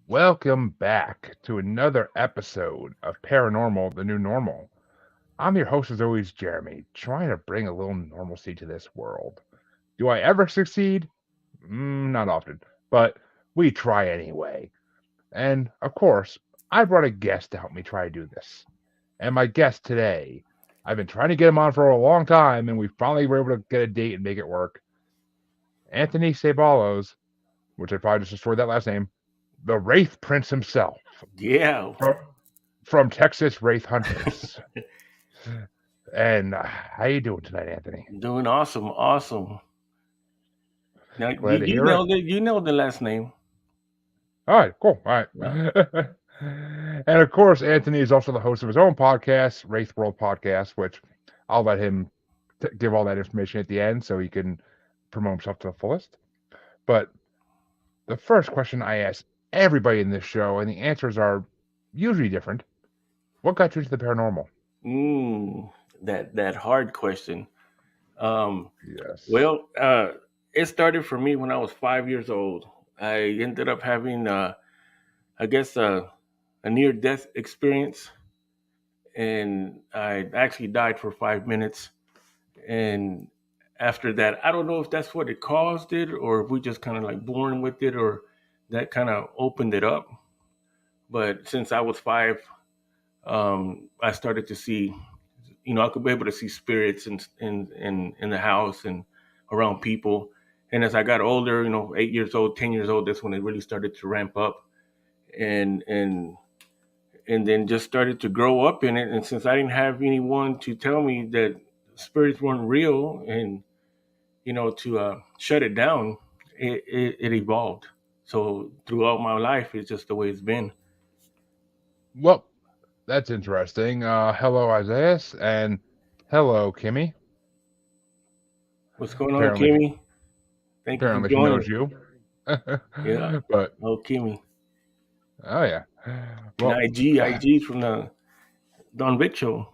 Welcome back to another episode of Paranormal, the New Normal. I'm your host, as always, Jeremy, trying to bring a little normalcy to this world. Do I ever succeed? Not often, but we try anyway. And, of course, I brought a guest to help me try to do this. And my guest today, I've been trying to get him on for a long time, and we finally were able to get a date and make it work. Anthony Ceballos, which I probably just destroyed that last name, the Wraith Prince himself. Yeah. From Texas Wraith Hunters. And how you doing tonight, Anthony? Doing awesome. Now Glad to you hear it. know the last name. All right, cool. All right. Yeah. And of course, Anthony is also the host of his own podcast, Wraith World Podcast, which I'll let him give all that information at the end so he can promote himself to the fullest. But the first question I ask everybody in this show, and the answers are usually different. What got you into the paranormal? That hard question. Yes. Well, it started for me when I was 5 years old. I ended up having, I guess, a near-death experience, and I actually died for 5 minutes. And after that, I don't know if that's what it caused it, or if we just kind of like born with it, or that kind of opened it up. But since I was five, I started to see, I could be able to see spirits in the house and around people. And as I got older, 8 years old, 10 years old, that's when it really started to ramp up, and and and then just started to grow up in it. And since I didn't have anyone to tell me that spirits weren't real, and to shut it down, it evolved. So throughout my life, it's just the way it's been. Well, that's interesting. Hello, Isaiah, and hello, Kimmy. What's going on, Apparently, Kimmy? Thank you for apparently she knows joining. you. Yeah. But Oh, Kimmy. oh yeah, And well, IG from the Don Vic show.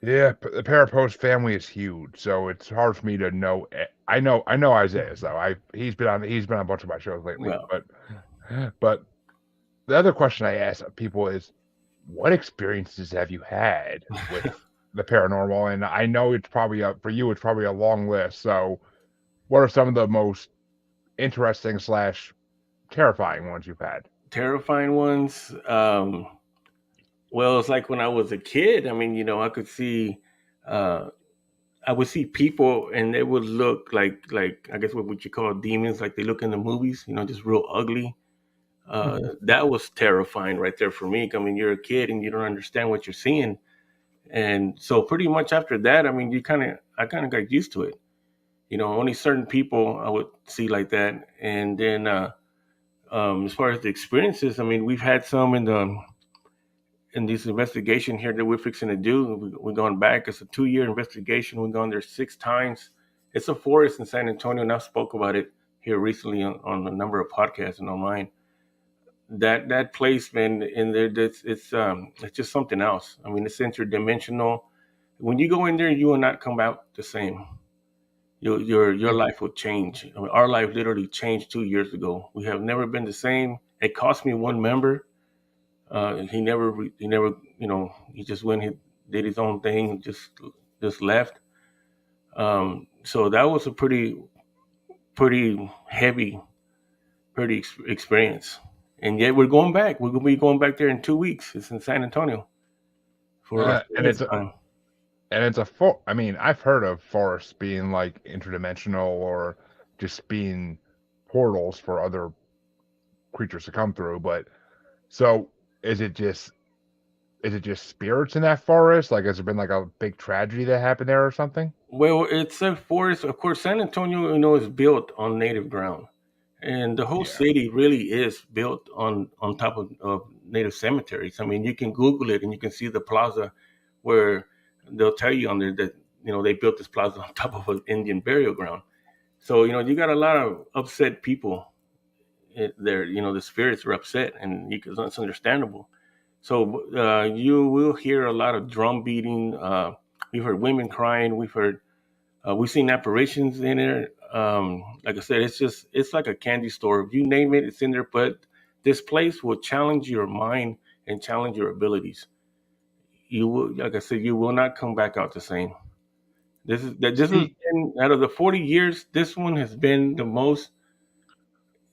yeah. The Parapost family is huge, so it's hard for me to know. I know Isaiah though. He's been on a bunch of my shows lately. Well, But the other question I ask people is, what experiences have you had with the paranormal? And I know it's probably for you, it's probably a long list. So, what are some of the most interesting slash terrifying ones you've had? terrifying ones. Well, it's like when I was a kid. I mean, I could see, uh, I would see people, and they would look like I guess what you call demons, like they look in the movies. Just real ugly. That was terrifying right there for me. I mean, you're a kid and you don't understand what you're seeing, and so pretty much after that, I mean, I kind of got used to it. Only certain people I would see like that, and then as far as the experiences, I mean, we've had some in this investigation here that we're fixing to do. We're going back. It's a 2-year investigation. We've gone there 6 times. It's a forest in San Antonio, and I've spoke about it here recently on a number of podcasts and online. That place, man, in there, it's just something else. I mean, it's interdimensional. When you go in there, you will not come out the same. Your life will change. I mean, our life literally changed 2 years ago. We have never been the same. It cost me one member. He never, he just went, he did his own thing, just left. So that was a pretty heavy, experience. And yet we're going back. We're gonna be going back there in 2 weeks. It's in San Antonio for our And fifth time. it's a for. I mean, I've heard of forests being like interdimensional or just being portals for other creatures to come through. But so is it just spirits in that forest? Like, has there been like a big tragedy that happened there or something? Well, it's a forest. Of course, San Antonio, is built on native ground, and the whole Yeah. city really is built on top of native cemeteries. I mean, you can Google it and you can see the plaza where they'll tell you on there that they built this plaza on top of an Indian burial ground. So you got a lot of upset people there. The spirits are upset, and it's understandable. So you will hear a lot of drum beating. We've heard women crying. We've seen apparitions in there. like I said, it's like a candy store. If you name it, it's in there. But this place will challenge your mind and challenge your abilities. You will, like I said, you will not come back out the same. This has See, been out of the 40 years. This one has been the most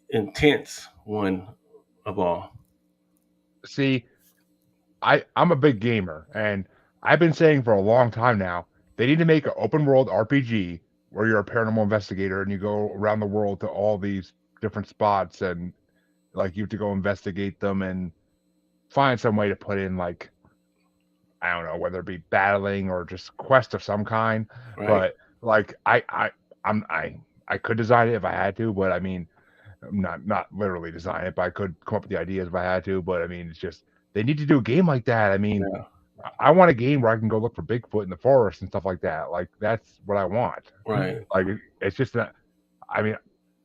intense one of all. see, I'm a big gamer, and I've been saying for a long time now they need to make an open world RPG where you're a paranormal investigator and you go around the world to all these different spots and like you have to go investigate them and find some way to put in like I don't know whether it be battling or just quest of some kind. Right, But like I could design it if I had to, but I mean not literally design it, but I could come up with the ideas if I had to. But I mean it's just they need to do a game like that. I mean yeah, I want a game where I can go look for Bigfoot in the forest and stuff like that. Like that's what I want. right, Like it's just that. I mean,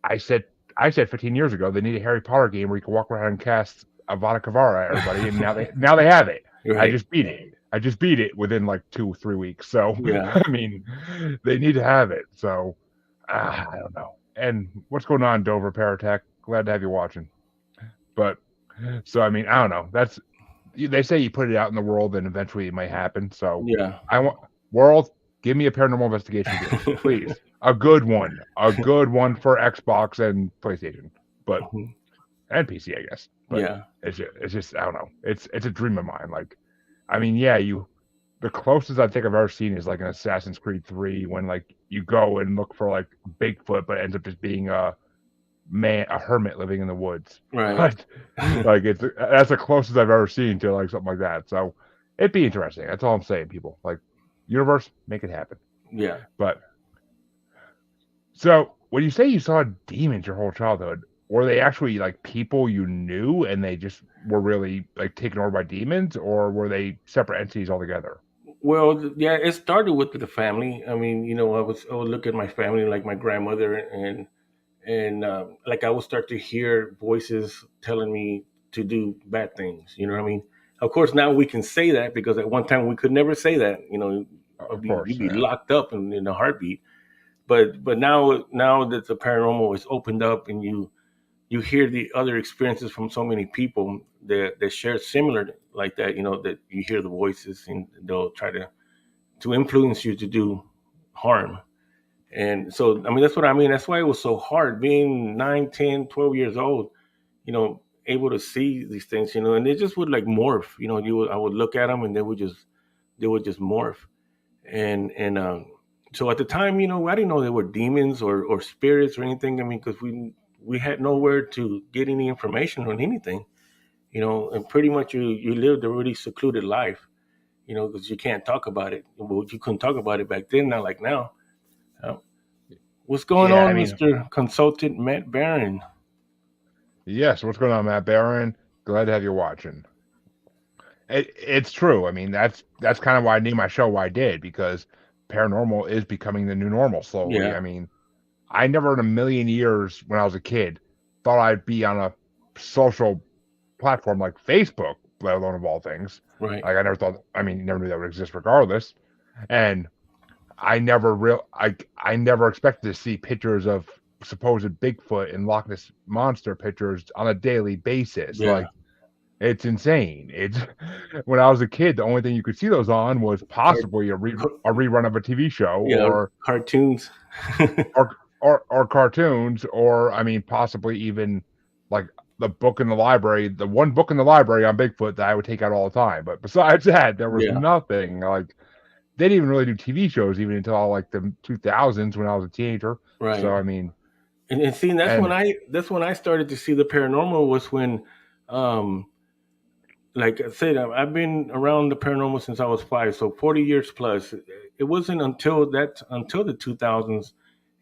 I said I said 15 years ago they need a Harry Potter game where you can walk around and cast Avada Kedavra at everybody, and now they have it. I right, just beat it. I just beat it within like 2 3 weeks. So yeah. I mean, they need to have it. So I don't know. And what's going on, Dover Paratech? Glad to have you watching. But so I mean, I don't know. That's they say you put it out in the world and eventually it might happen. So Yeah. I want world, give me a paranormal investigation game, please. A good one for Xbox and PlayStation, but Mhm. and PC, I guess. But Yeah. it's just I don't know. It's a dream of mine. Like, I mean, yeah, the closest I think I've ever seen is like an Assassin's Creed 3 when like you go and look for like Bigfoot, but it ends up just being a hermit living in the woods. Right. But like that's the closest I've ever seen to like something like that. So it'd be interesting. That's all I'm saying, people. Like universe, make it happen. Yeah. But so when you say you saw demons your whole childhood, were they actually like people you knew and they just were really like taken over by demons, or were they separate entities altogether? Well, yeah, it started with the family. I mean, I would look at my family, like my grandmother, and like I would start to hear voices telling me to do bad things. You know what I mean? Of course, now we can say that because at one time we could never say that. Of You'd course, be yeah. locked up in a heartbeat. But now that the paranormal is opened up and you hear the other experiences from so many people that share similar like that, that you hear the voices and they'll try to influence you to do harm. And so, I mean, that's what I mean. That's why it was so hard being 9, 10, 12 years old, able to see these things, and they just would like morph, I would look at them and they would just morph. And so at the time, I didn't know they were demons or spirits or anything. I mean, because we had nowhere to get any information on anything, and pretty much you lived a really secluded life, because you can't talk about it. Well, you couldn't talk about it back then, not like now. Uh, what's going Yeah, I on, mean, Mr. Consultant Matt Barron? yes. What's going on, Matt Barron? Glad to have you watching. It's true. I mean, that's kind of why I named my show why I did because paranormal is becoming the new normal slowly. Yeah, I mean, I never in a million years when I was a kid thought I'd be on a social platform like Facebook, let alone of all things. right. Like I never thought. I mean, you never knew that would exist regardless. And I never expected to see pictures of supposed Bigfoot and Loch Ness monster pictures on a daily basis. Yeah, Like it's insane. It's when I was a kid, the only thing you could see those on was Car- possibly a rerun of a TV show yeah, cartoons. or cartoons, or I mean, possibly even like the book in the library, the one book in the library on Bigfoot that I would take out all the time. But besides that, there was Yeah, nothing. Like they didn't even really do TV shows even until like the 2000s when I was a teenager. right. So I mean, And see, and that's when I started to see the paranormal was when, um, like I said, I've been around the paranormal since I was 5, so 40 years plus. It wasn't until the 2000s,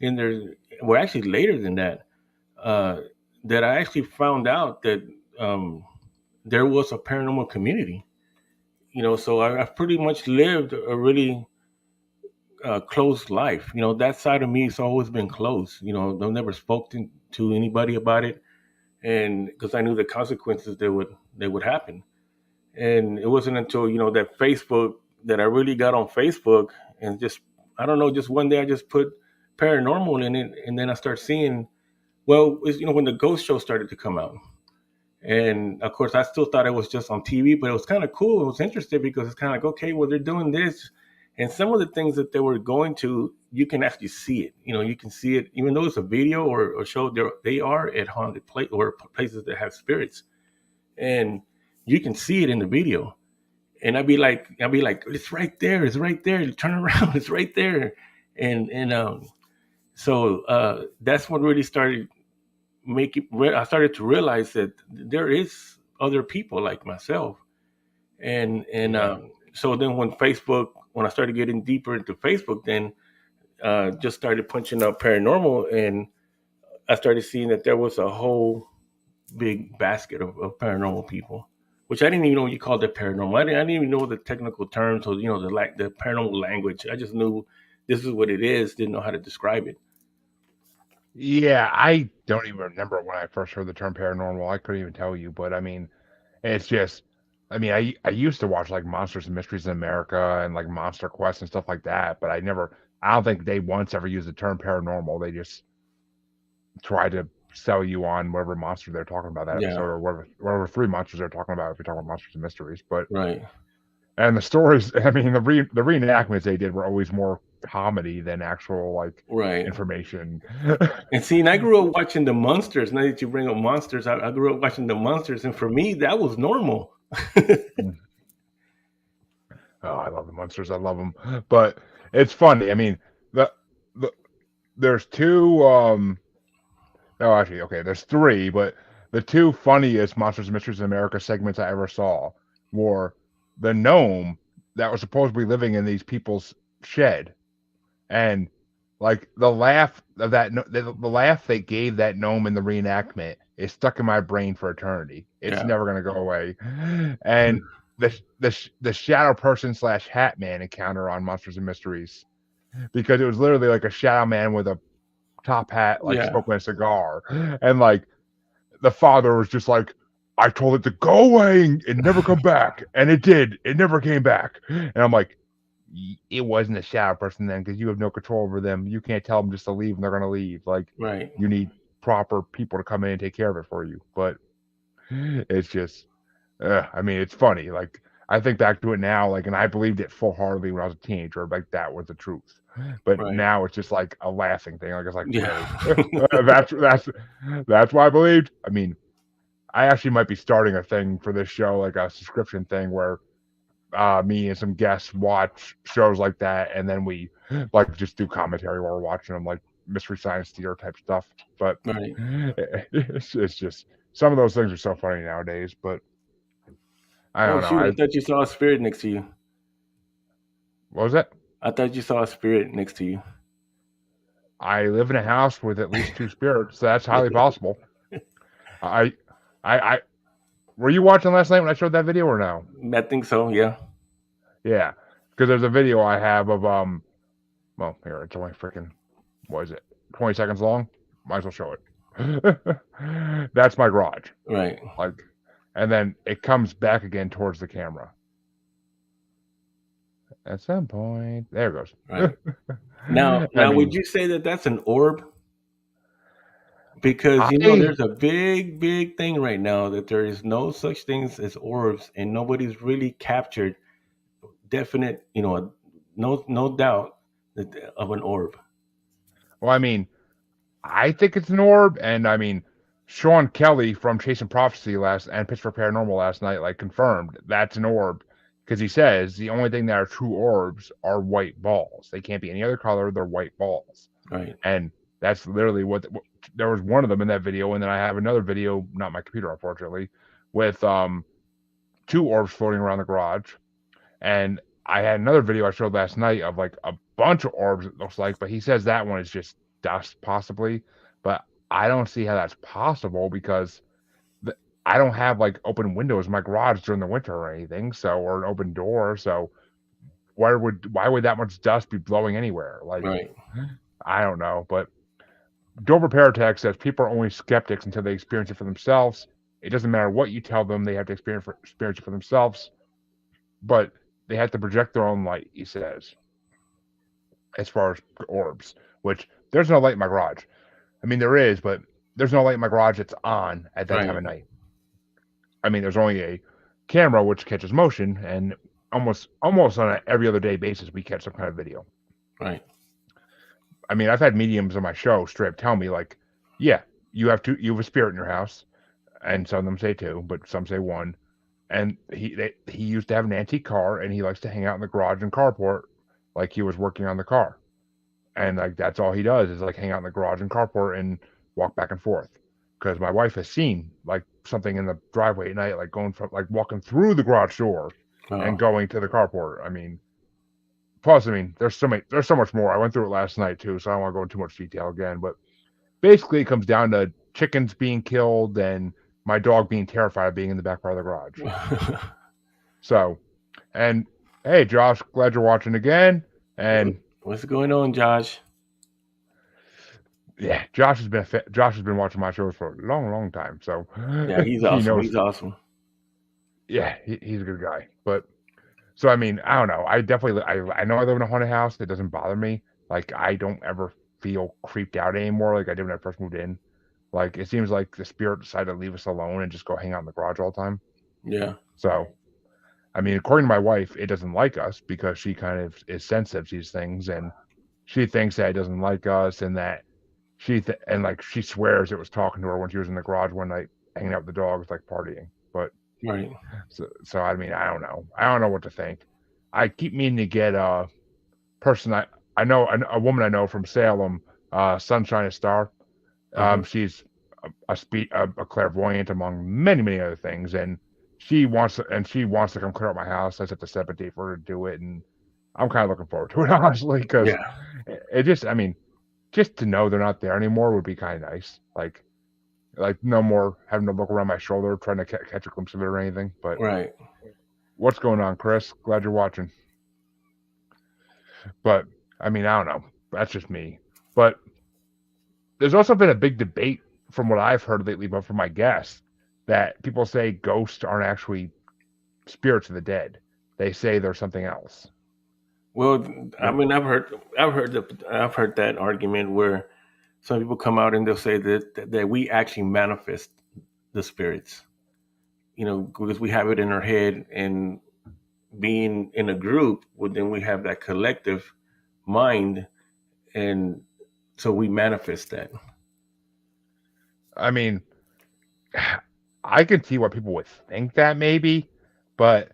in there, well, actually later than that, uh, that I actually found out that there was a paranormal community. So I've pretty much lived a really closed life. That side of me has always been closed. I've never spoken to anybody about it, and because I knew the consequences that would happen. And it wasn't until that Facebook that I really got on Facebook and just I don't know, just one day I just paranormal, and then I start seeing. Well, when the ghost show started to come out, and of course I still thought it was just on TV, but it was kind of cool. It was interesting because it's kind of like, okay, well they're doing this, and some of the things that they were going to, you can actually see it. You can see it even though it's a video or show. They are at haunted place or places that have spirits, and you can see it in the video. And I'd be like, it's right there, it's right there. You turn around, it's right there, and so that's what really started I started to realize that there is other people like myself, and Yeah. so then when I started getting deeper into Facebook, then just started punching up paranormal, and I started seeing that there was a whole big basket of paranormal people, which I didn't even know you called it paranormal. I didn't even know the technical terms or the paranormal language. I just knew this is what it is. Didn't know how to describe it. Yeah, I don't even remember when I first heard the term paranormal. I couldn't even tell you, but I mean, it's just, I mean, I used to watch like Monsters and Mysteries in America and like Monster Quest and stuff like that, but I don't think they once ever used the term paranormal. They just tried to sell you on whatever monster they're talking about that episode Yeah, or whatever three monsters they're talking about if you're talking about Monsters and Mysteries. But right, and the stories, I mean, the reenactments they did were always more comedy than actual like right. information. And see, and I grew up watching the monsters. Now that you bring up monsters, I grew up watching the monsters, and for me, that was normal. Oh, I love the monsters. I love them. But it's funny. I mean, the, the there's two. Oh, actually, okay. There's three, but the two funniest Monsters and Mysteries in America segments I ever saw were the gnome that was supposedly living in these people's shed, and like the laugh of that, the laugh they gave that gnome in the reenactment is stuck in my brain for eternity. It's Yeah, never gonna go away. And the shadow person slash hat man encounter on Monsters and Mysteries, because it was literally like a shadow man with a top hat, like yeah, smoking a cigar, and like the father was just like, I told it to go away and never come back, and it did. It never came back, and I'm like, it wasn't a shadow person then, because you have no control over them. You can't tell them just to leave, and they're gonna leave. Like, right. you need proper people to come in and take care of it for you. But it's just, I mean, it's funny. Like, I think back to it now, like, and I believed it full heartedly when I was a teenager, like that was the truth. But Right. now it's just like a laughing thing. Like, it's like, Yeah. really? That's what I believed. I mean, I actually might be starting a thing for this show, like a subscription thing where me and some guests watch shows like that, and then we like just do commentary while we're watching them, like Mystery Science Theater type stuff. But Right. it's just some of those things are so funny nowadays. But I Oh don't know. shoot! I thought you saw a spirit next to you. What was that? I thought you saw a spirit next to you. I live in a house with at least two spirits, so that's highly possible. I, I were you watching last night when I showed that video or no? I think so. Yeah. Yeah, because there's a video I have of well, here it's only freaking, what is it, 20 seconds long? Might as well show it. That's my garage. Right. Like, and then it comes back again towards the camera. At some point, there it goes. Right. Now, I now, would mean, you say that that's an orb? Because I there's a big, big thing right now that there is no such things as orbs, and nobody's really captured definite, no doubt of an orb. well, I mean, I think it's an orb, and I mean, Sean Kelly from Chasing Prophecy and Pittsburgh Paranormal last night like confirmed that's an orb, because he says the only thing that are true orbs are white balls. They can't be any other color. They're white balls, Right. and that's literally what there was one of them in that video, and then I have another video, not my computer unfortunately, with two orbs floating around the garage, and I had another video I showed last night of like a bunch of orbs, it looks like, but he says that one is just dust, possibly. But I don't see how that's possible because I don't have like open windows in my garage during the winter or anything, or an open door. So why would that much dust be blowing anywhere? Like, Right. I don't know. But Dover Paratech says people are only skeptics until they experience it for themselves. It doesn't matter what you tell them; they have to experience it for themselves. But they have to project their own light, he says, as far as orbs, which there's no light in my garage. I mean, there is, but there's no light in my garage that's on at that time Right. of night. I mean, there's only a camera which catches motion, and almost on an every other day basis, we catch some kind of video. Right. I mean, I've had mediums on my show straight up tell me like, yeah, you have a spirit in your house, and some of them say two, but some say one. And he used to have an antique car, and he likes to hang out in the garage and carport like he was working on the car, and like that's all he does is like hang out in the garage and carport and walk back and forth. Because my wife has seen like something in the driveway at night, like going from like walking through the garage door and Oh. going to the carport. I mean, plus, I mean, there's so much more. I went through it last night too, so I don't want to go into too much detail again. But basically, it comes down to chickens being killed and my dog being terrified of being in the back part of the garage. So, and hey, Josh, glad you're watching again. And What's going on, Josh? yeah, Josh has been watching my shows for a long, long time. So Yeah, he's he awesome. knows. He's awesome. Yeah, he's a good guy. But so I mean, I don't know. I know I live in a haunted house. It doesn't bother me. Like I don't ever feel creeped out anymore like I did when I first moved in. Like it seems like the spirit decided to leave us alone and just go hang out in the garage all the time. Yeah. So I mean, according to my wife, it doesn't like us because she kind of is sensitive to these things, and she thinks that it doesn't like us, and that and like she swears it was talking to her when she was in the garage one night hanging out with the dogs, like partying. But Right. so I mean, I don't know. I don't know what to think. I keep meaning to get a person I know a woman I know from Salem, Sunshine Star. Uh-huh. She's a clairvoyant among many other things, and she wants to come clear out my house. I just have to set up a date for her to do it, and I'm kind of looking forward to it honestly because Yeah. it just I mean just to know they're not there anymore would be kind of nice. Like no more having to look around my shoulder trying to catch a glimpse of it or anything. But Right. what's going on, Chris? Glad you're watching. But I mean, I don't know. That's just me. But there's also been a big debate from what I've heard lately, but from my guests, that people say ghosts aren't actually spirits of the dead. They say they're something else. Well, I What? mean, I've heard that argument where some people come out and they'll say that we actually manifest the spirits, because we have it in our head, and being in a group, well, then we have that collective mind, and so we manifest that. I mean, I can see why people would think that maybe, but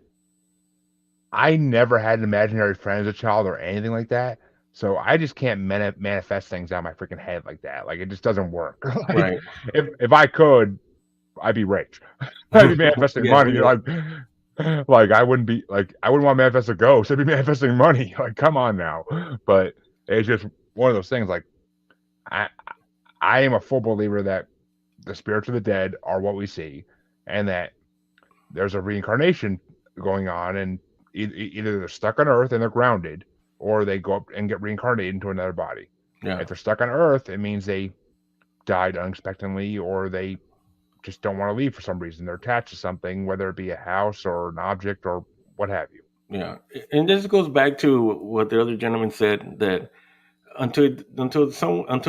I never had an imaginary friend as a child or anything like that. So I just can't manifest things out of my freaking head like that. Like it just doesn't work. Like Right. if I could, I'd be rich. I'd be manifesting Yeah. money. Like I wouldn't want to manifest a ghost. I'd be manifesting money. Like come on now. But it's just one of those things. Like I I am a full believer that the spirits of the dead are what we see, and that there's a reincarnation going on, and either they're stuck on Earth and they're grounded, or they go up and get reincarnated into another body. Yeah. If they're stuck on Earth, it means they died unexpectedly, or they just don't want to leave for some reason. They're attached to something, whether it be a house or an object or what have you. Yeah. And this goes back to what the other gentleman said, that until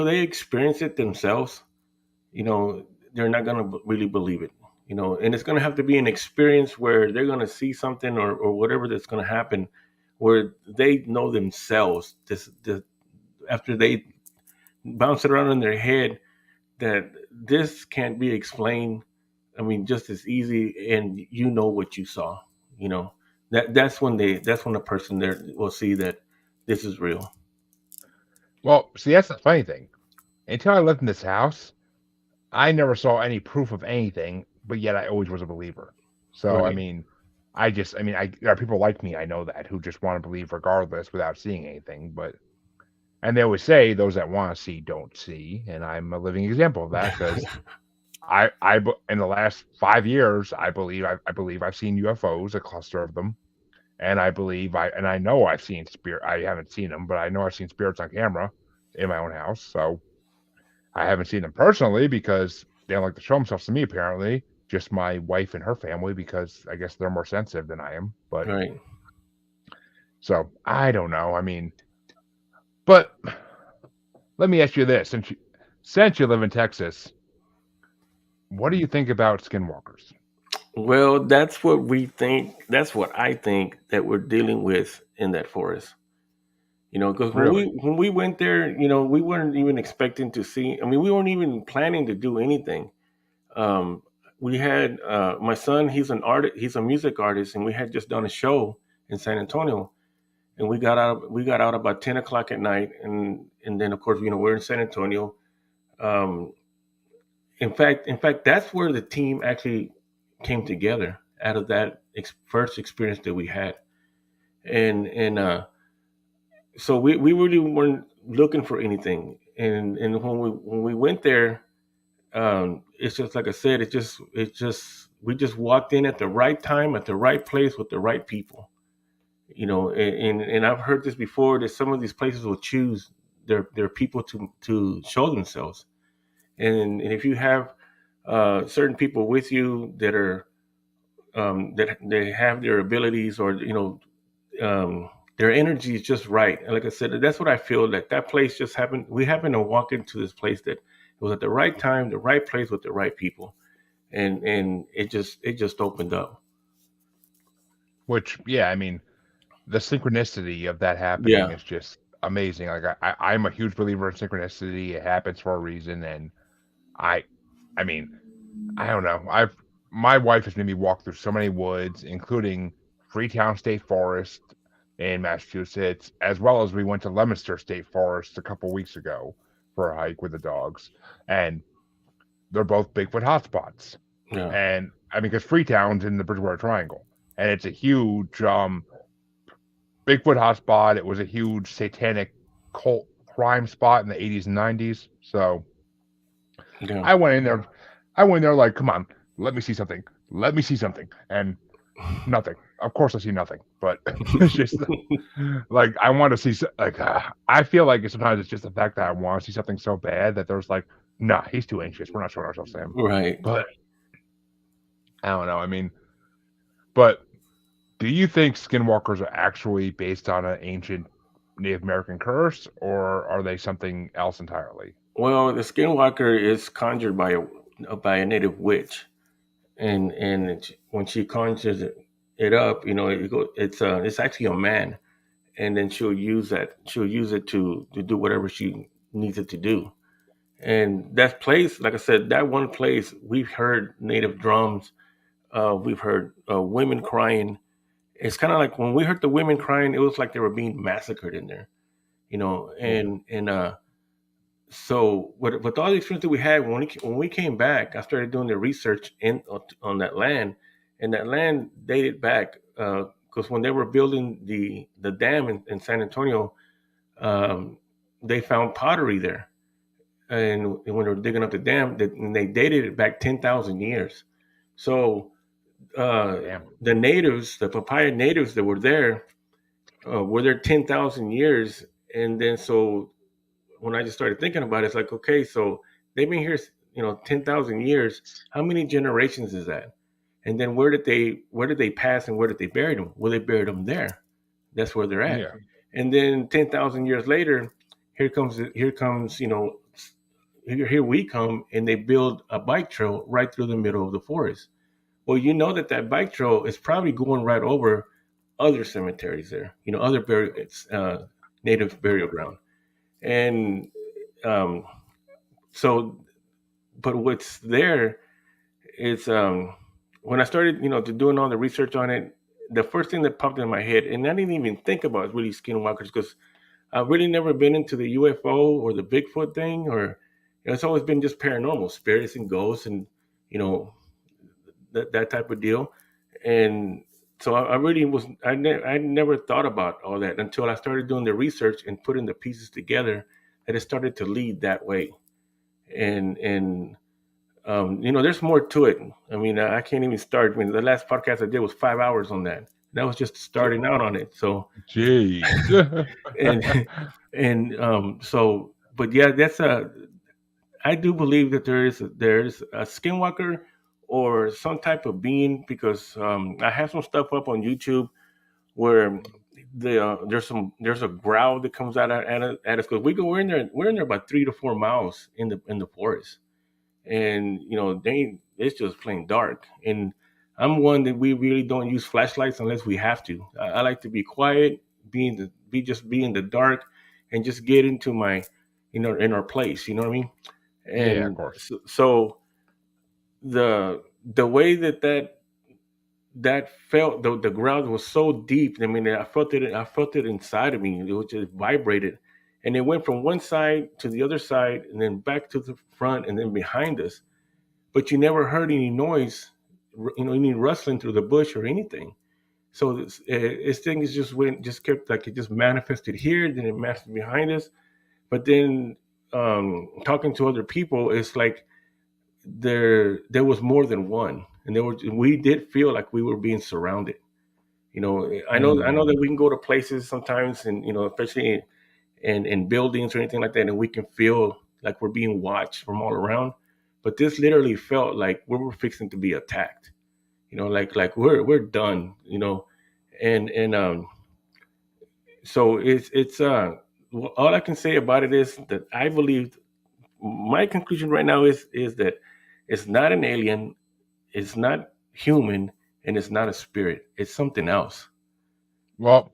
they experience it themselves, you know, they're not going to really believe it, and it's going to have to be an experience where they're going to see something, or whatever that's going to happen, where they know themselves, this after they bounce it around in their head, that this can't be explained. I mean, just as easy, and what you saw, that's when the person there will see that this is real. Well, see, that's the funny thing. Until I lived in this house, I never saw any proof of anything, but yet I always was a believer. So, I Right. mean, there are people like me, I know that, who just want to believe regardless without seeing anything. And they always say those that want to see don't see. And I'm a living example of that because in the last 5 years, I believe I've seen UFOs, a cluster of them. And I know I've seen I haven't seen them, but I know I've seen spirits on camera in my own house. So I haven't seen them personally because they don't like to show themselves to me, apparently. Just my wife and her family, because I guess they're more sensitive than I am. But Right. so I don't know. I mean, but let me ask you this: since you live in Texas, what do you think about skinwalkers? Well, that's what we think. That's what I think that we're dealing with in that forest. Because when we Really? when we went there, we weren't even expecting to see. I mean, we weren't even planning to do anything. Um, we had my son. He's an artist. He's a music artist, and we had just done a show in San Antonio. And we got out about 10 o'clock at night, and then of course we're in San Antonio. Um, in fact, that's where the team actually came together out of that first experience that we had, and so we really weren't looking for anything, and when we went there, it's just like I said, it just we just walked in at the right time, at the right place, with the right people. And I've heard this before, that some of these places will choose their people to show themselves, and if you have certain people with you that they have their abilities, or their energy is just right. And like I said, that's what I feel, that place just happened. We happened to walk into this place that it was at the right time, the right place, with the right people, and it just opened up. Which, yeah, I mean, the synchronicity of that happening Yeah, is just amazing. Like I'm a huge believer in synchronicity. It happens for a reason, and I, I mean, I don't know. My wife has made me walk through so many woods, including Freetown State Forest in Massachusetts, as well as we went to Leominster State Forest a couple weeks ago for a hike with the dogs, and they're both Bigfoot hotspots. yeah, And I mean, because Freetown's in the Bridgewater Triangle, and it's a huge Bigfoot hotspot. It was a huge satanic cult crime spot in the 80s and 90s. So yeah. I went in there. I went in there like, come on, let me see something. Let me see something. And nothing. Of course, I see nothing. But it's just like I want to see. Like I feel like sometimes it's just the fact that I want to see something so bad that there's like, nah, he's too anxious. We're not showing ourselves to him. Right. But I don't know. I mean, but do you think skinwalkers are actually based on an ancient Native American curse, or are they something else entirely? Well, the skinwalker is conjured by a native witch, and when she conjures it up, it's actually a man, and then she'll use it to do whatever she needs it to do. And that place, like I said, that one place, we've heard native drums, we've heard women crying. It's kind of like when we heard the women crying, it was like they were being massacred in there, Yeah. and so with all the experience that we had, when we came back, I started doing the research on that land, and that land dated back because when they were building the dam in San Antonio, um, they found pottery there, and when they were digging up the dam, they dated it back 10,000 years. So Damn. the papaya natives that were there 10,000 years, and then so when I just started thinking about it, it's like, okay, so they've been here, 10,000 years. How many generations is that? And then where did they pass, and where did they bury them? Well, they buried them there. That's where they're at. Yeah. And then 10,000 years later, here comes, here we come, and they build a bike trail right through the middle of the forest. Well, that bike trail is probably going right over other cemeteries there, other native burial ground. And um, so, but what's there is when I started, to doing all the research on it, the first thing that popped in my head, and I didn't even think about really skinwalkers, because I've really never been into the UFO or the Bigfoot thing, or it's always been just paranormal, spirits and ghosts, and you know that type of deal. And so I really I never thought about all that until I started doing the research and putting the pieces together, that it started to lead that way. And there's more to it. I mean, I can't even start. I mean, the last podcast I did was 5 hours on that. That was just starting out on it. So, Jeez. and so, but yeah, I do believe that there's a skinwalker or some type of being, because I have some stuff up on YouTube where there's a growl that comes out at us because we're in there about 3 to 4 miles in the forest, and it's just plain dark. And I'm one that we really don't use flashlights unless we have to. I like to be quiet, be in the dark, and just get into my in our place. You know what I mean? Yeah, of And course. so the way that felt the ground was so deep. I mean, I felt it inside of me. It was just vibrated, and it went from one side to the other side, and then back to the front, and then behind us. But you never heard any noise, any rustling through the bush or anything. So this thing is just kept like it just manifested here, then it manifested behind us. But then talking to other people, it's like there was more than one, and we did feel like we were being surrounded. I know that Mm. we can go to places sometimes, and especially in buildings or anything like that, and we can feel like we're being watched from all around. But this literally felt like we were fixing to be attacked. Like we're done. And so it's all I can say about it is that I believe my conclusion right now is that it's not an alien, it's not human, and it's not a spirit. It's something else. Well,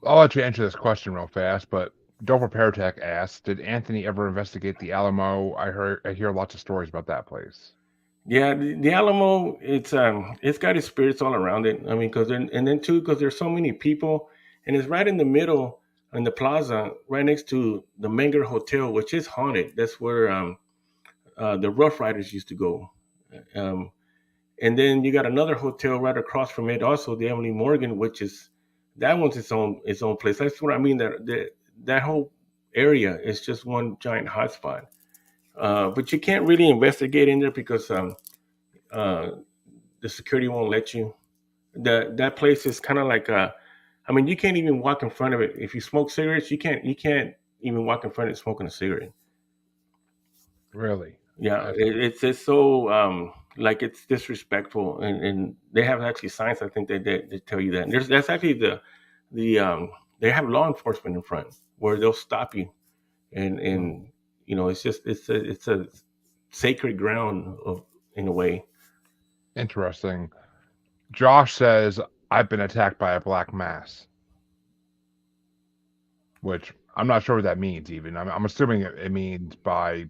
I'll let you answer this question real fast, but Don't Prepare Tech asks, did Anthony ever investigate the Alamo? I hear lots of stories about that place. Yeah, the Alamo, it's got its spirits all around it. I mean, and then too, because there's so many people, and it's right in the middle in the plaza, right next to the Menger Hotel, which is haunted. That's where the Rough Riders used to go. Um, and then you got another hotel right across from it, also the Emily Morgan, which is that one's its own place. That's what I mean. That whole area is just one giant hotspot. But you can't really investigate in there because uh, the security won't let you. That place is kind of like I mean, you can't even walk in front of it. If you smoke cigarettes, you can't even walk in front of it smoking a cigarette. Really? Yeah, That's it's just so like it's disrespectful, and they have actually signs. I think they tell you that. And that's actually the they have law enforcement in front where they'll stop you, and it's just it's a sacred ground of in a way. interesting. Josh says, I've been attacked by a black mass, which I'm not sure what that means even. I'm assuming it means by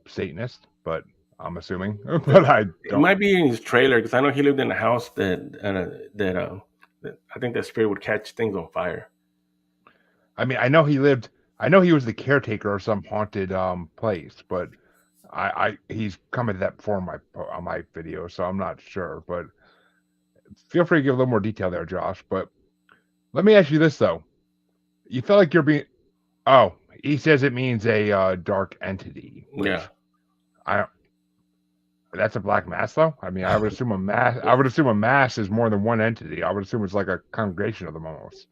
Satanist, but I'm assuming. It, But I it don't. might be in his trailer because I know he lived in a house that I think that spirit would catch things on fire. I mean, I know he was the caretaker of some haunted place, but I he's commented that before on my video, so I'm not sure. But feel free to give a little more detail there, Josh. But let me ask you this though: you feel like you're being oh, he says it means a dark entity, Yeah. which I don't. That's a black mass, though. I mean, I would assume a mass. I would assume a mass is more than one entity. I would assume it's like a congregation of them almost.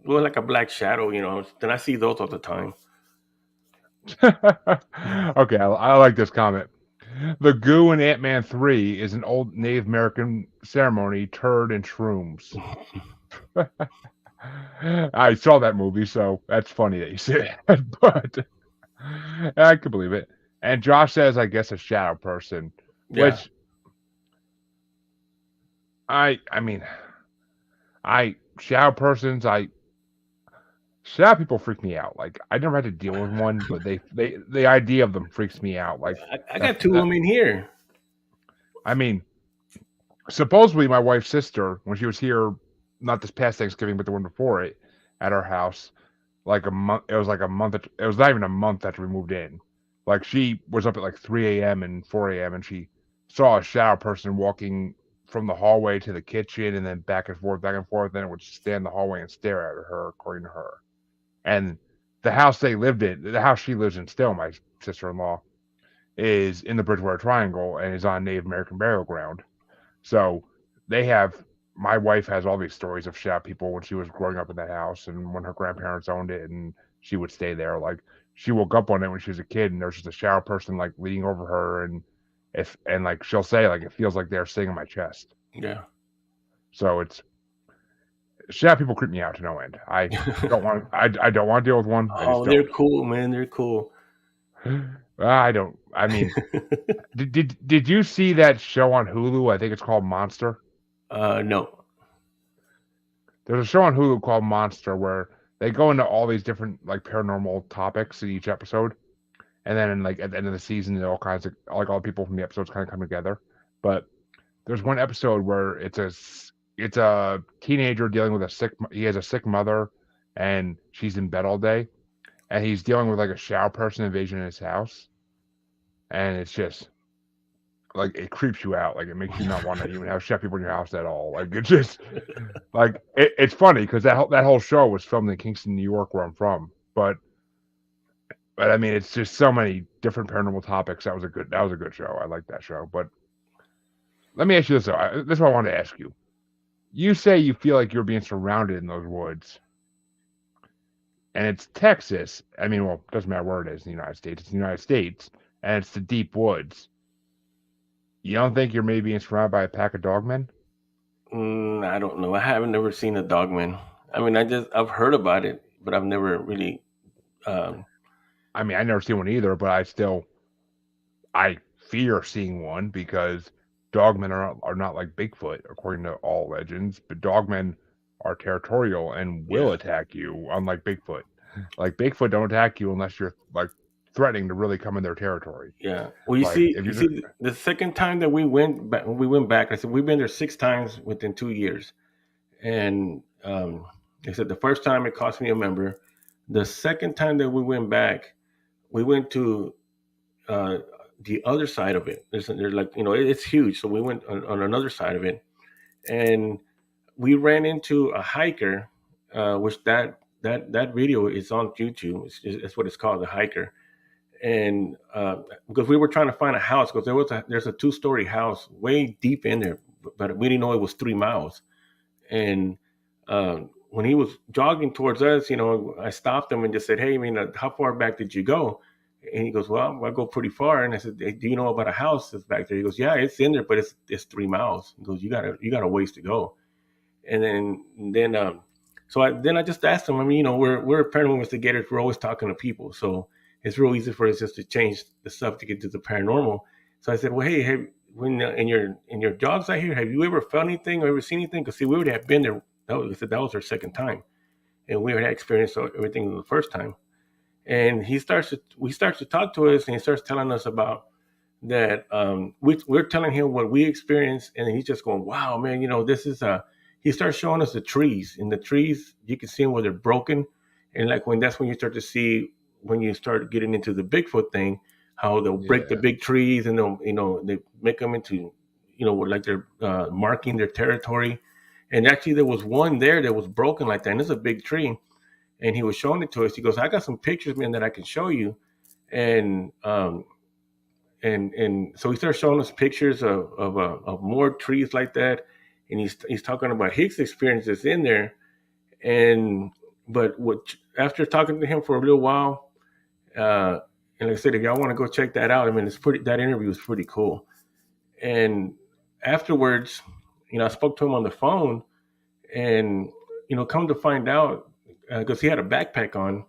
Well, like a black shadow, Then I see those all the time. Okay, I like this comment. The goo in Ant Man 3 is an old Native American ceremony, turd and shrooms. I saw that movie, so that's funny that you say that, but I can believe it. And Josh says, I guess a shadow person, Yeah. which I mean, shadow persons, shadow people freak me out. Like I never had to deal with one, but the idea of them freaks me out. Like I that got two of that them in here. I mean, supposedly my wife's sister, when she was here, not this past Thanksgiving, but the one before it, at our house, like a month. It was like a month. It was not even a month after we moved in. Like she was up at like 3 a.m. and 4 a.m. and she saw a shadow person walking from the hallway to the kitchen and then back and forth. Then it would stand in the hallway and stare at her, according to her. And the house they lived in, the house she lives in still, my sister-in-law, is in the Bridgewater Triangle and is on Native American burial ground. So they have my wife has all these stories of shadow people when she was growing up in that house and when her grandparents owned it and she would stay there. Like she woke up on it when she was a kid and there's just a shadow person like leaning over her and if and like she'll say like it feels like they're sitting in my chest. Yeah. So it's shadow people creep me out to no end. I don't want to deal with one. I just Oh, they're don't. cool, man. They're cool. I don't. I mean, did you see that show on Hulu? I think it's called Monster. No. There's a show on Hulu called Monster where they go into all these different like paranormal topics in each episode, and then like at the end of the season, all kinds of like all the people from the episodes kind of come together. But there's one episode where it's a teenager dealing with he has a sick mother, and she's in bed all day, and he's dealing with like a shadow person invasion in his house, and it's just like it creeps you out. Like it makes you not want to even have chef people in your house at all. Like it's just like it's funny because that whole show was filmed in Kingston, New York, where I'm from. But I mean, it's just so many different paranormal topics. That was a good show. I like that show. But let me ask you this though. This is what I wanted to ask you. You say you feel like you're being surrounded in those woods, and it's Texas. I mean, well, it doesn't matter where it is in the United States. It's the United States, and it's the deep woods. You don't think you're maybe being surrounded by a pack of dogmen? I don't know. I haven't never seen a dogman. I mean, I've heard about it, but I've never really. Um, I mean, I never seen one either, but I fear seeing one because dogmen are not like Bigfoot according to all legends, but dogmen are territorial and will yeah, attack you, unlike Bigfoot. Like Bigfoot don't attack you unless you're like threatening to really come in their territory. yeah. Well, Like if you you're see, the second time that we went back. I said we've been there 6 times within 2 years, and I said the first time it cost me a member. The second time that we went back, we went to uh, the other side of it. There's like it's huge, so we went on another side of it, and we ran into a hiker, which that video is on YouTube. It's what it's called, the hiker. And because we were trying to find a house, because there's a 2-story house way deep in there, but we didn't know it was 3 miles. And when he was jogging towards us, I stopped him and just said, "Hey, I mean, how far back did you go?" And he goes, "Well, I go pretty far." And I said, "Hey, do you know about a house that's back there?" He goes, "Yeah, it's in there, but it's 3 miles." He goes, "You got a ways to go." And then I just asked him. I mean, we're paranormal investigators. We're always talking to people, so it's real easy for us just to change the subject to the paranormal. So I said, "Well, hey, when in your jogs out here, have you ever felt anything or ever seen anything?" Because see, we already have been there. That was our second time, and we already had experienced everything the first time. And we starts to talk to us, and he starts telling us about that. We're telling him what we experienced, and he's just going, "Wow, man, this is a." He starts showing us the trees. In the trees, you can see them where they're broken, and like that's when you start to see when you start getting into the Bigfoot thing, how they'll break the Yeah. big trees and they make them into like they're marking their territory. And actually, there was one there that was broken like that, and it's a big tree. And he was showing it to us. He goes, "I got some pictures, man, that I can show you." And so he starts showing us pictures of more trees like that, and he's talking about his experiences in there. And but what after talking to him for a little while, and like I said, if y'all want to go check that out, I mean, that interview is pretty cool. And afterwards, I spoke to him on the phone, and come to find out, because he had a backpack on,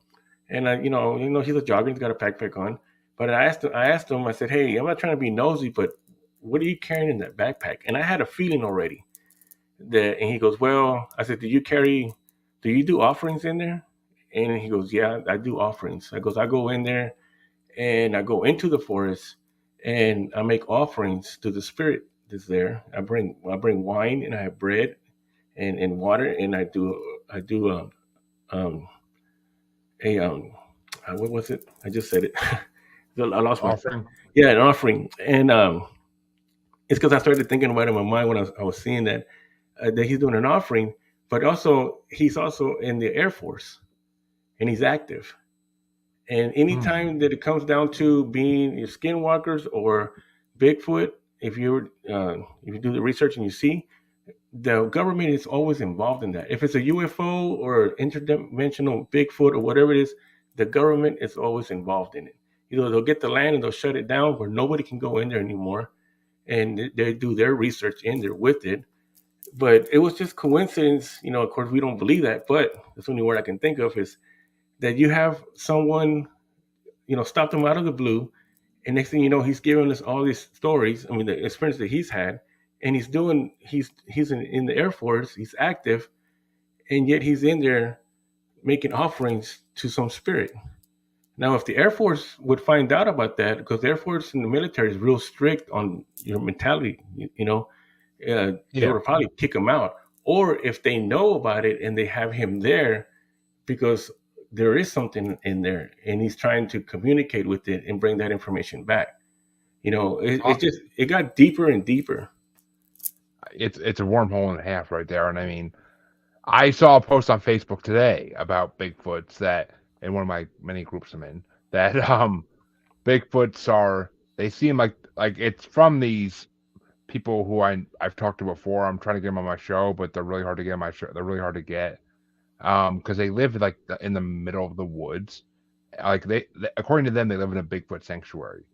and he's a jogger, he's got a backpack on. But I asked him, I said, "Hey, I'm not trying to be nosy, but what are you carrying in that backpack?" And I had a feeling already and he goes, "Well," I said, do you do offerings in there?" And he goes, "Yeah, I do offerings." I go in there and I go into the forest and I make offerings to the spirit that's there. I bring wine and I have bread and water, and I do um a what was it? I just said it. I lost my Offering. yeah, an offering. And it's because I started thinking about it in my mind when I was seeing that he's doing an offering, but also he's also in the Air Force and he's active. And Hmm. anytime that it comes down to being skinwalkers or Bigfoot, if you do the research and you see, the government is always involved in that. If it's a UFO or interdimensional Bigfoot or whatever it is, the government is always involved in it. They'll get the land and they'll shut it down where nobody can go in there anymore, and they do their research in there with it. But it was just coincidence. Of course, we don't believe that, but the only word I can think of is that you have someone, stop them out of the blue, and next thing you know, he's giving us all these stories. I mean, the experience that he's had, and he's in the Air Force, he's active, and yet he's in there making offerings to some spirit. Now, if the Air Force would find out about that, because the Air Force and the military is real strict on your mentality, they Yeah. would probably kick him out. Or if they know about it and they have him there because there is something in there and he's trying to communicate with it and bring that information back. Uh, It got deeper and deeper. it's a wormhole and a half right there. And I mean, I saw a post on Facebook today about Bigfoots that in one of my many groups I'm in that Bigfoots are they seem like it's from these people who I've talked to before. I'm trying to get them on my show, but they're really hard to get on my show. They're really hard to get because they live in the middle of the woods. Like they according to them, they live in a Bigfoot sanctuary,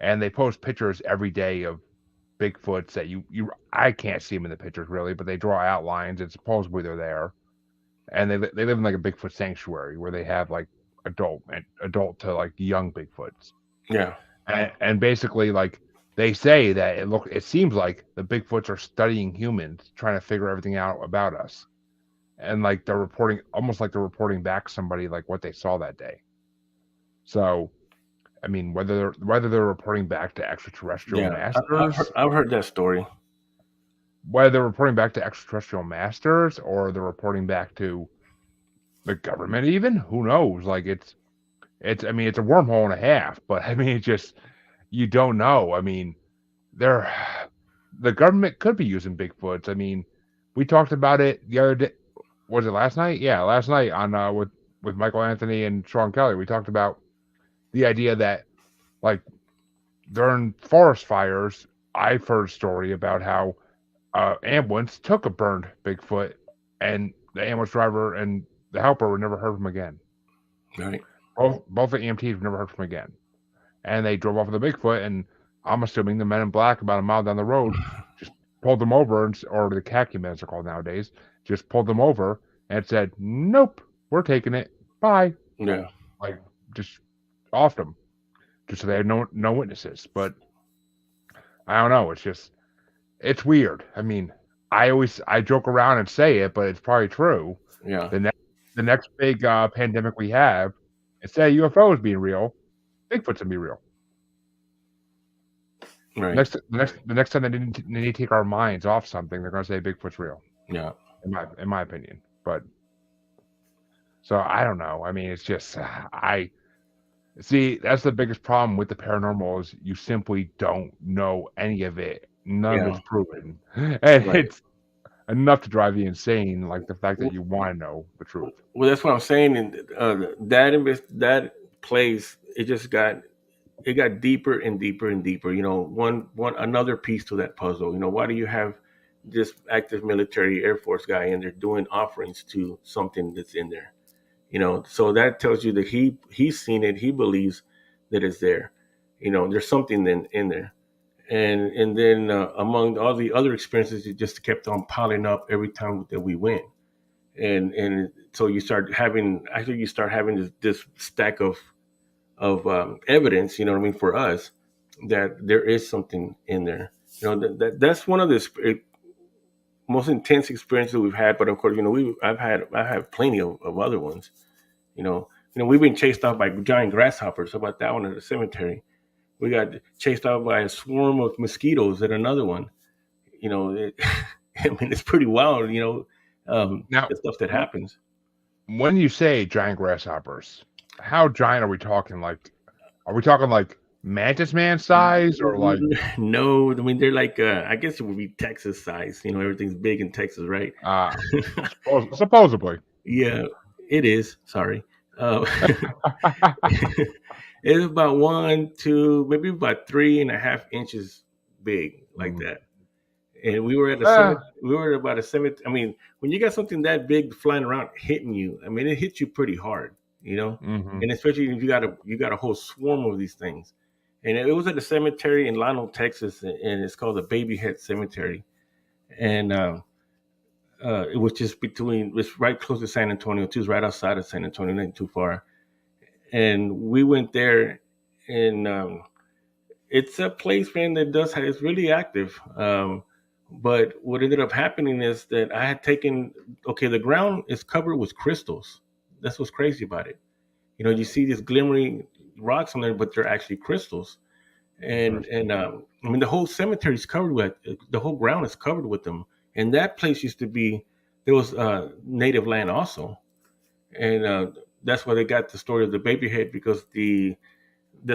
and they post pictures every day of Bigfoots that you I can't see them in the pictures really, but they draw outlines and supposedly they're there, and they live in like a Bigfoot sanctuary where they have like adult to like young Bigfoots, Yeah, and basically like they say that it seems like the Bigfoots are studying humans, trying to figure everything out about us, and like they're reporting almost like they're reporting back somebody like what they saw that day. So I mean, whether they're reporting back to extraterrestrial yeah. masters, I've heard that story. whether they're reporting back to extraterrestrial masters, or they're reporting back to the government, even who knows? Like it's I mean, it's a wormhole and a half, but I mean, it's just you don't know. I mean, they're the government could be using Bigfoots. I mean, we talked about it the other day. Was it last night? Yeah, last night on with Michael Anthony and Sean Kelly. We talked about the idea that like during forest fires, I've heard a story about how ambulance took a burned Bigfoot, and the ambulance driver and the helper were never heard from again. Right. Both the EMTs were never heard from again, and they drove off with the Bigfoot. And I'm assuming the men in black, about a mile down the road, just pulled them over, or the khaki men, as they're called nowadays, just pulled them over and said, "Nope, we're taking it. Bye." Yeah. Like just offed them, just so they had no witnesses. But I don't know. It's weird. I mean, I joke around and say it, but it's probably true. Yeah. The next big pandemic we have, instead of UFOs being real, Bigfoot's gonna be real. Right. The next time they need to take our minds off something, they're gonna say Bigfoot's real. Yeah. In my opinion. But so I don't know. I mean, it's just I see that's the biggest problem with the paranormal is you simply don't know any of it. None of Yeah. it's proven, and Right. it's enough to drive you insane. Like the fact that you want to know the truth. Well, that's what I'm saying. And that place, it got deeper and deeper and deeper. One another piece to that puzzle. Why do you have this active military Air Force guy in there doing offerings to something that's in there? So that tells you that he's seen it. He believes that it's there. There's something in there. And then among all the other experiences, it just kept on piling up every time that we went. And so you start having this stack of evidence, you know what I mean, for us that there is something in there. That's one of the most intense experiences we've had. But of course, I've had plenty of other ones. We've been chased off by giant grasshoppers. How about that one at the cemetery? We got chased out by a swarm of mosquitoes at another one. I mean, it's pretty wild. Now, The stuff that happens. when you say giant grasshoppers, how giant are we talking? Like, are we talking like mantis man size or like? No, I mean they're like I guess it would be Texas size. Everything's big in Texas, right? Uh, supposedly. Yeah, it is. Sorry. Uh, it's about 1, 2, maybe about 3.5 inches big, like Mm. that. And we were at a Ah, cemetery. We were about a cemetery. I mean, when you got something that big flying around hitting you, I mean, it hits you pretty hard, mm-hmm. and especially if you got a whole swarm of these things. And it was at a cemetery in Lionel, Texas, and it's called the Baby Head Cemetery. And It was just it's right close to San Antonio too. It's right outside of San Antonio, not too far. And we went there, and it's a place, man, that it's really active. But what ended up happening is that I had taken, okay, the ground is covered with crystals. That's what's crazy about it. You see these glimmering rocks on there, but they're actually crystals. And Interesting. I mean, the whole cemetery is covered with, the whole ground is covered with them. And that place used to be, there was native land also, and that's why they got the story of the baby head, because the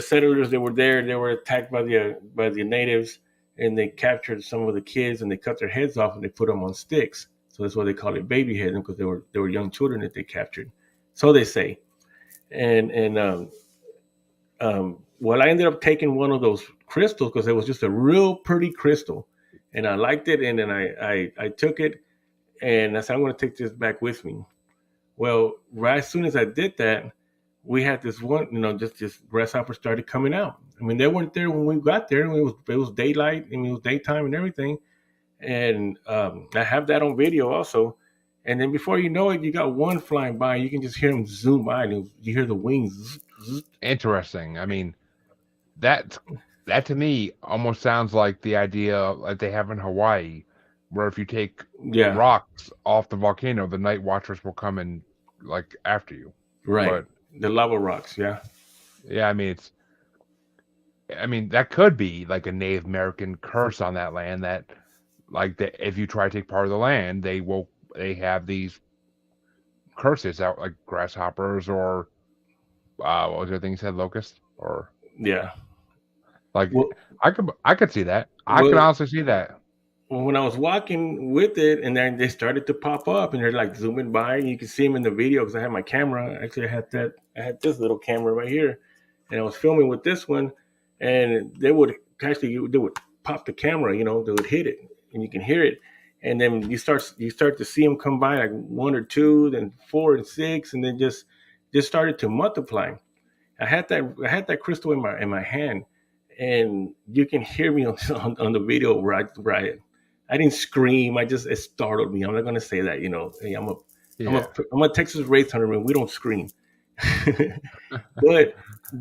settlers that were there, they were attacked by the natives, and they captured some of the kids and they cut their heads off and they put them on sticks. So that's why they call it baby head, because they were young children that they captured. So they say. And well, I ended up taking one of those crystals because it was just a real pretty crystal, and I liked it. And then I took it, and I said, I'm going to take this back with me. Well, right as soon as I did that, we had this one, just this grasshopper started coming out. I mean, they weren't there when we got there. It was daylight. I mean, it was daytime and everything. And I have that on video also. And then before you know it, you got one flying by. You can just hear him zoom by, and you hear the wings. Zzz, zzz. Interesting. I mean, that that to me almost sounds like the idea that they have in Hawaii, where if you take Yeah, rocks off the volcano, the night watchers will come and like after you. right. But The lava rocks. Yeah, yeah, I mean that could be like a Native American curse on that land that like that if you try to take part of the land, they have these curses out like grasshoppers or what was the other thing you said, locusts or yeah. like Well, I could see that. I could well, honestly see that. when I was walking with it, and then they started to pop up, and they're like zooming by, and you can see them in the video because I had my camera. Actually, I had this little camera right here, and I was filming with this one, and they would pop the camera, they would hit it, and you can hear it, and then you start to see them come by, like one or two, then four and six, and then just started to multiply. I had that crystal in my hand, and you can hear me on the video where I didn't scream. It startled me. I'm not gonna say that. Hey, I'm a Yeah. I'm a Texas Wraith hunter, and we don't scream. But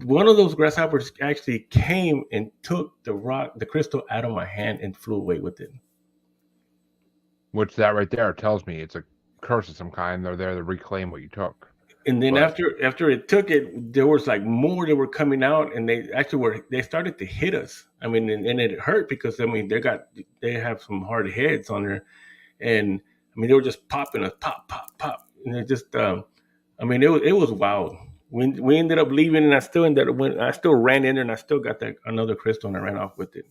one of those grasshoppers actually came and took the crystal out of my hand and flew away with it. Which that right there tells me it's a curse of some kind. They're there to reclaim what you took. And then But after it took it, there was like more that were coming out, and they started to hit us. I mean, and it hurt because I mean they have some hard heads on there, and I mean they were just popping us, pop, pop, pop, and it just I mean it was wild. We ended up leaving, and I still ran in there, and I still got that another crystal, and I ran off with it.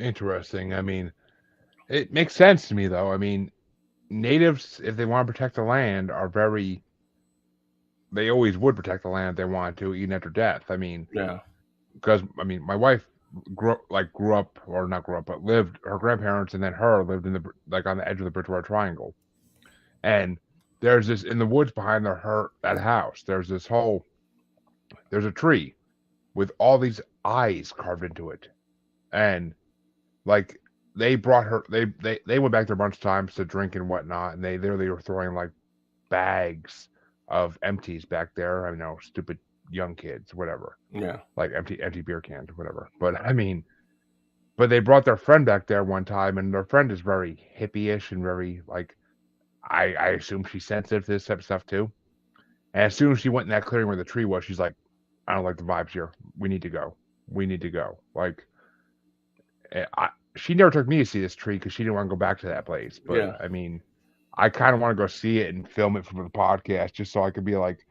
interesting. I mean, it makes sense to me though. I mean, natives, if they want to protect the land, they always would protect the land if they wanted to, even after death. I mean, Yeah, because I mean, my wife grew up or not grew up, but lived. Her grandparents and then her lived in the like on the edge of the Bridgewater Triangle, and there's this in the woods behind that house. There's a tree with all these eyes carved into it, and like they brought her they went back there a bunch of times to drink and whatnot, and they literally were throwing like bags of empties back there. I know, stupid young kids, whatever, yeah, like empty beer cans, whatever. But I mean, but they brought their friend back there one time, and their friend is very hippie-ish and very like I assume she's sensitive to this type of stuff too. And as soon as she went in that clearing where the tree was, she's like, I don't like the vibes here. We need to go. We need to go. Like, she never took me to see this tree because she didn't want to go back to that place. But yeah, I mean, I kind of want to go see it and film it for the podcast just so I could be like,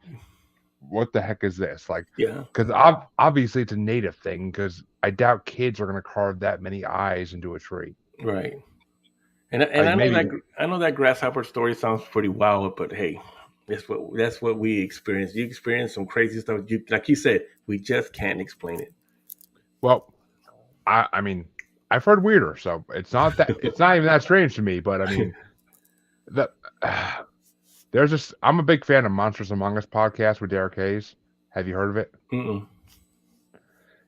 what the heck is this? Like, yeah. because obviously it's a native thing because I doubt kids are going to carve that many eyes into a tree. Right. And Like, I know maybe, that grasshopper story sounds pretty wild, but hey, that's what we experienced. You experienced some crazy stuff. Like you said, we just can't explain it. well, I mean, I've heard weirder, so it's not even that strange to me. But I mean, the there's this. I'm a big fan of Monsters Among Us podcast with Derek Hayes. Have you heard of it? Mm-mm.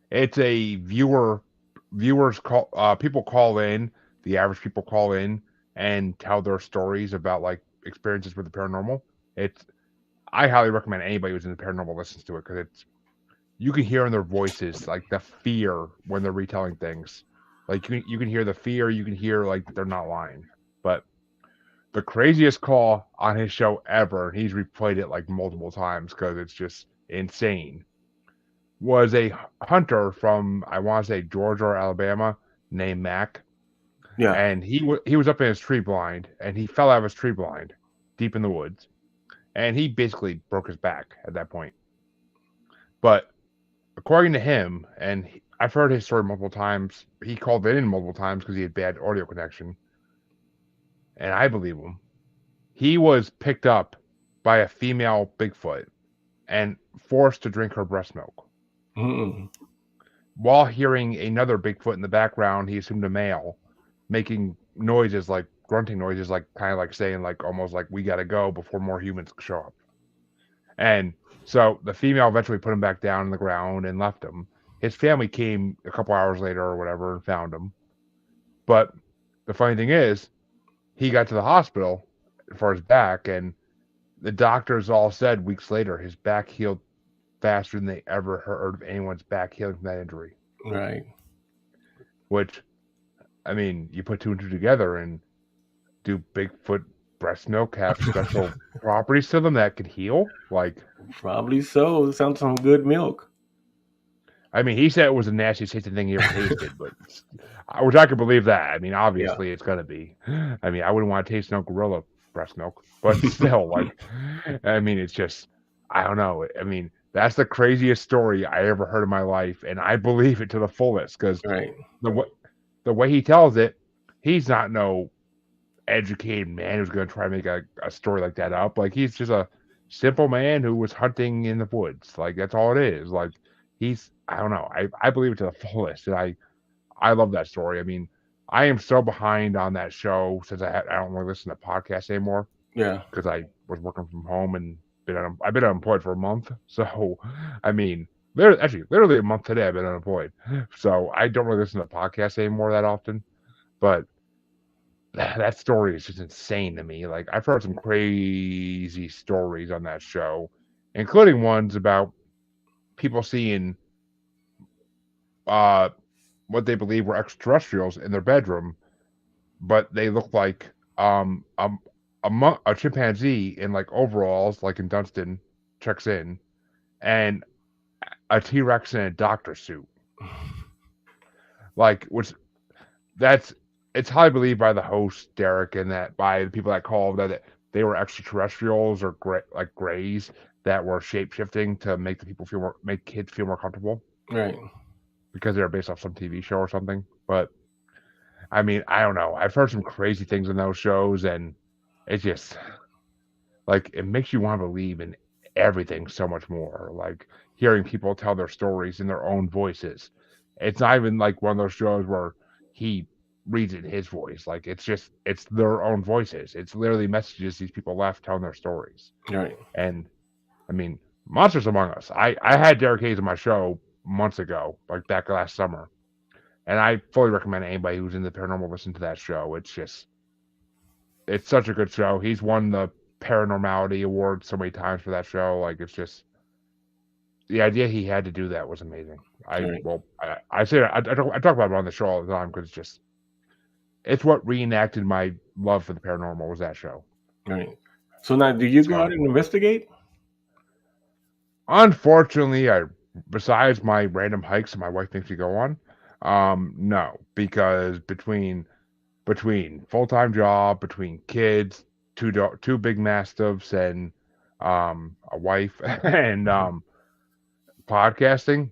It's a viewers call people call in the average people call in and tell their stories about like experiences with the paranormal. It's I highly recommend anybody who's in the paranormal listens to it because it's you can hear in their voices like the fear when they're retelling things. Like you can hear the fear, you can hear like they're not lying. But the craziest call on his show ever, and he's replayed it like multiple times because it's just insane, was a hunter from I want to say Georgia or Alabama named Mac, Yeah. and he was up in his tree blind, and he fell out of his tree blind deep in the woods, and he basically broke his back at that point. But according to him, and I've heard his story multiple times, he called in multiple times because he had bad audio connection, and I believe him. He was picked up by a female Bigfoot and forced to drink her breast milk. Mm. While hearing another Bigfoot in the background, he assumed a male, making noises like grunting noises, like kind of like saying like almost like we gotta go before more humans show up. And so the female eventually put him back down on the ground and left him. His family came a couple hours later or whatever and found him. But the funny thing is, he got to the hospital for his back, and the doctors all said weeks later his back healed faster than they ever heard of anyone's back healing from that injury. Right. Which, I mean, you put two and two together, and do Bigfoot breast milk have special properties to them that can heal? Like, Probably so. It sounds some good milk. I mean, he said it was the nastiest tasting thing he ever tasted, but which I could believe that. I mean, Yeah. obviously it's gonna be. I mean, I wouldn't want to taste no gorilla breast milk, but still, like, I mean, it's just, I don't know. I mean, that's the craziest story I ever heard in my life, and I believe it to the fullest because Right. the way he tells it, he's not no educated man who's going to try to make a story like that up. Like he's just a simple man who was hunting in the woods. Like that's all it is. Like he's I don't know. I believe it to the fullest, and I love that story. I mean, I am so behind on that show since I don't really listen to podcasts anymore Yeah. because I was working from home and I've been unemployed for a month. So I mean. Literally a month today, I've been unemployed, so I don't really listen to podcasts anymore that often. But that story is just insane to me. Like I've heard some crazy stories on that show, including ones about people seeing uh what they believe were extraterrestrials in their bedroom, but they look like a chimpanzee in like overalls, like in Dunstan checks in, and a T-Rex in a doctor suit. Like which that's it's highly believed by the host Derek and that by the people that called that they were extraterrestrials or like grays that were shape shifting to make the people make kids feel more comfortable Right. because they were based off some TV show or something. But I mean, I don't know. I've heard some crazy things in those shows, and it's just like it makes you want to believe in everything so much more. Like hearing people tell their stories in their own voices. It's not even like one of those shows where he reads it in his voice. Like it's their own voices. It's literally messages these people left telling their stories. Right. And I mean, Monsters Among Us. I had Derek Hayes on my show months ago, like back last summer. And I fully recommend anybody who's in the paranormal listen to that show. It's such a good show. He's won the Paranormality Award so many times for that show. Like it's just the idea he had to do that was amazing. Right. I say that I talk about it on the show all the time because it's what reenacted my love for the paranormal was that show. Right. So now, do you go So out and investigate? unfortunately, I besides my random hikes that my wife thinks we go on, no, because between full time job, between kids, two big mastiffs, and a wife, and podcasting,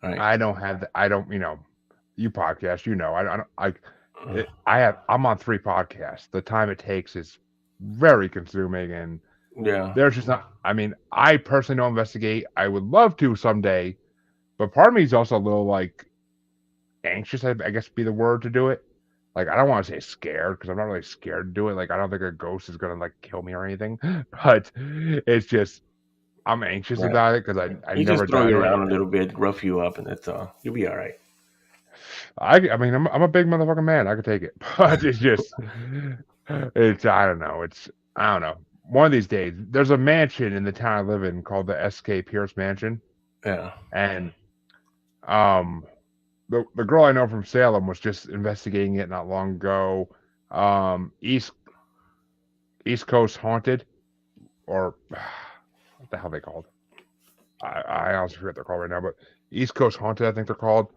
Right. I don't have I don't you podcast, I don't I'm on 3 podcasts. The time it takes is very consuming, and Yeah. there's just not. I mean, I personally don't investigate. I would love to someday, but part of me is also a little like anxious. I guess be the word to do it. Like I don't want to say scared because I'm not really scared to do it. Like I don't think a ghost is gonna like kill me or anything. But it's just I'm anxious Right. about it because I You just never throw done you it. around a little bit, rough you up, and that's all. You'll be all right. I mean, I'm a big motherfucking man. I could take it, but it's just, it's I don't know. It's I don't know. One of these days, there's a mansion in the town I live in called the S.K. Pierce Mansion, Yeah. and um, the girl I know from Salem was just investigating it not long ago. East Coast Haunted, or what the hell they called? I honestly forget what they're called right now, but East Coast Haunted, I think they're called.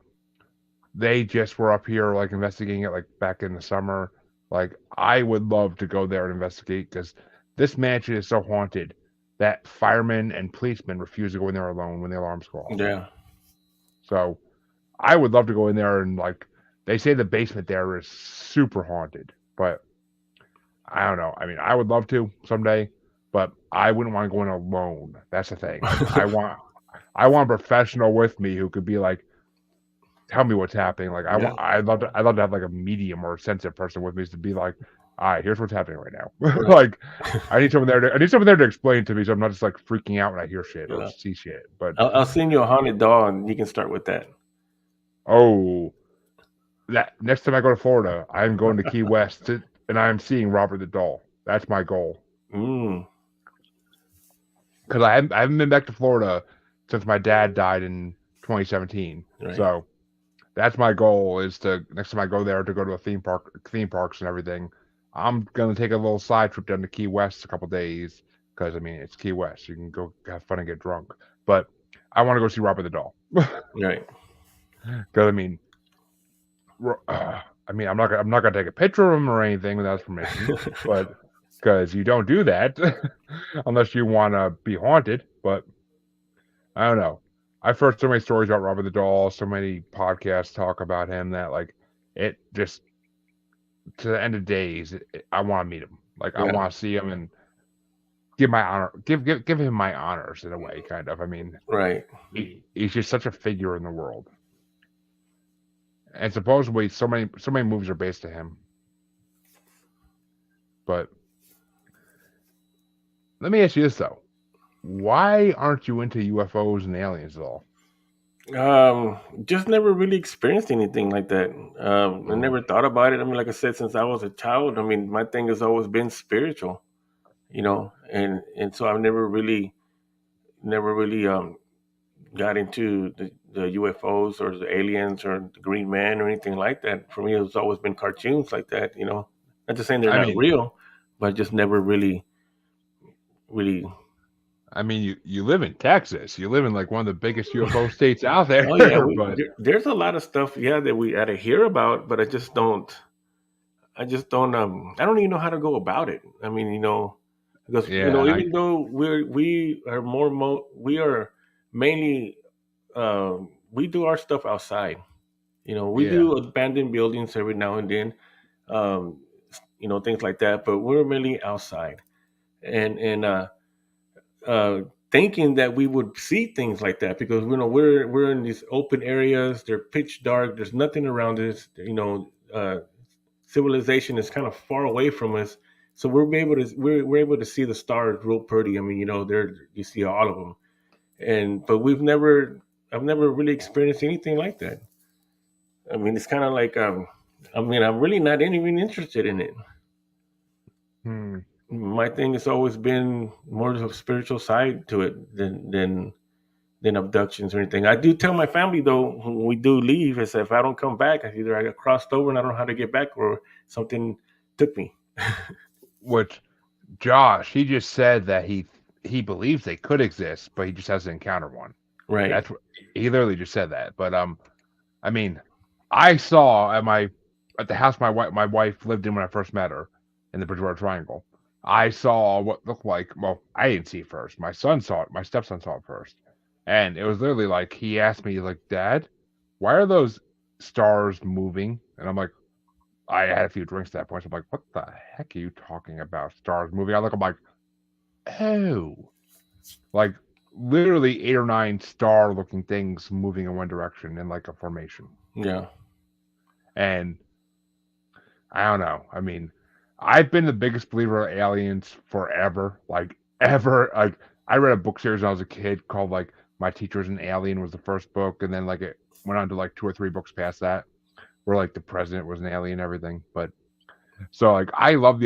They just were up here like investigating it like back in the summer. Like I would love to go there and investigate because this mansion is so haunted that firemen and policemen refuse to go in there alone when the alarms go off. Yeah. So I would love to go in there and like they say the basement there is super haunted, but I don't know. I mean, I would love to someday, but I wouldn't want to go in alone. That's the thing. Like I want a professional with me who could be like, tell me what's happening. Like Yeah. I'd love to have like a medium or a sensitive person with me to be like, all right, here's what's happening right now. Right. Like I need someone there to explain to me so I'm not just like freaking out when I hear shit or Yeah. see shit. But I'll send you a haunted doll, and you can start with that. oh, that next time I go to Florida, I'm going to Key West and I'm seeing Robert the Doll. That's my goal. Mm. Because I haven't been back to Florida since my dad died in 2017. Right. So that's my goal is to next time I go there to go to a theme parks and everything. I'm gonna take a little side trip down to Key West a couple days because I mean it's Key West. You can go have fun and get drunk, but I want to go see Robert the Doll Right. because I mean I'm not gonna take a picture of him or anything without his permission, but because you don't do that unless you want to be haunted. But I don't know. I've heard so many stories about Robert the Doll, so many podcasts talk about him that like it just to the end of days, I want to meet him. Like I Yeah. want to see him and give him my honors in a way, kind of. I mean, Right. he's just such a figure in the world, and supposedly so many movies are based on him. But let me ask you this though: why aren't you into UFOs and aliens at all? Just never really experienced anything like that. I Mm. never thought about it. I mean, like I said, since I was a child, I mean, my thing has always been spiritual, and so I've never really got into the UFOs or the aliens or the Green Man or anything like that. For me, it's always been cartoons like that. Not just saying they're I not mean, real, but just never really. you live in Texas. You live in like one of the biggest UFO states out there, Oh yeah, but there's a lot of stuff, yeah, that we had to hear about, but I just don't. I just don't. I don't even know how to go about it. I mean, because yeah, and I even though we are we are mainly we do our stuff outside. We yeah. do abandoned buildings every now and then, um, things like that. But we're mainly outside, and uh, thinking that we would see things like that because we're in these open areas. They're pitch dark. There's nothing around us. Civilization is kind of far away from us, so we're able to see the stars real pretty. I mean, there you see all of them, but I've never really experienced anything like that. I mean, it's kind of like I mean, I'm really not even interested in it. Hmm. My thing has always been more of a spiritual side to it than abductions or anything. I do tell my family though when we do leave is if I don't come back, either I got crossed over and I don't know how to get back, or something took me. Which Josh, he just said that he believes they could exist, but he just hasn't encountered one. Right. That's what he literally just said that. But I mean, I saw at the house my wife lived in when I first met her in the Bridgewater Triangle. I saw what looked like. Well, I didn't see it first. My son saw it. My stepson saw it first, and it was literally like he asked me like, "Dad, why are those stars moving?" And I'm like, I had a few drinks at that point. So I'm like, "What the heck are you talking about? Stars moving?" I look. I'm like, "Oh." Like literally 8 or 9 star-looking things moving in one direction in like a formation. Yeah. And I don't know. I mean, I've been the biggest believer of aliens forever. Like ever. Like I read a book series when I was a kid called like My Teacher's an Alien was the first book, and then like went on to like 2 or 3 books past that, where like the president was an alien and everything. But so like I love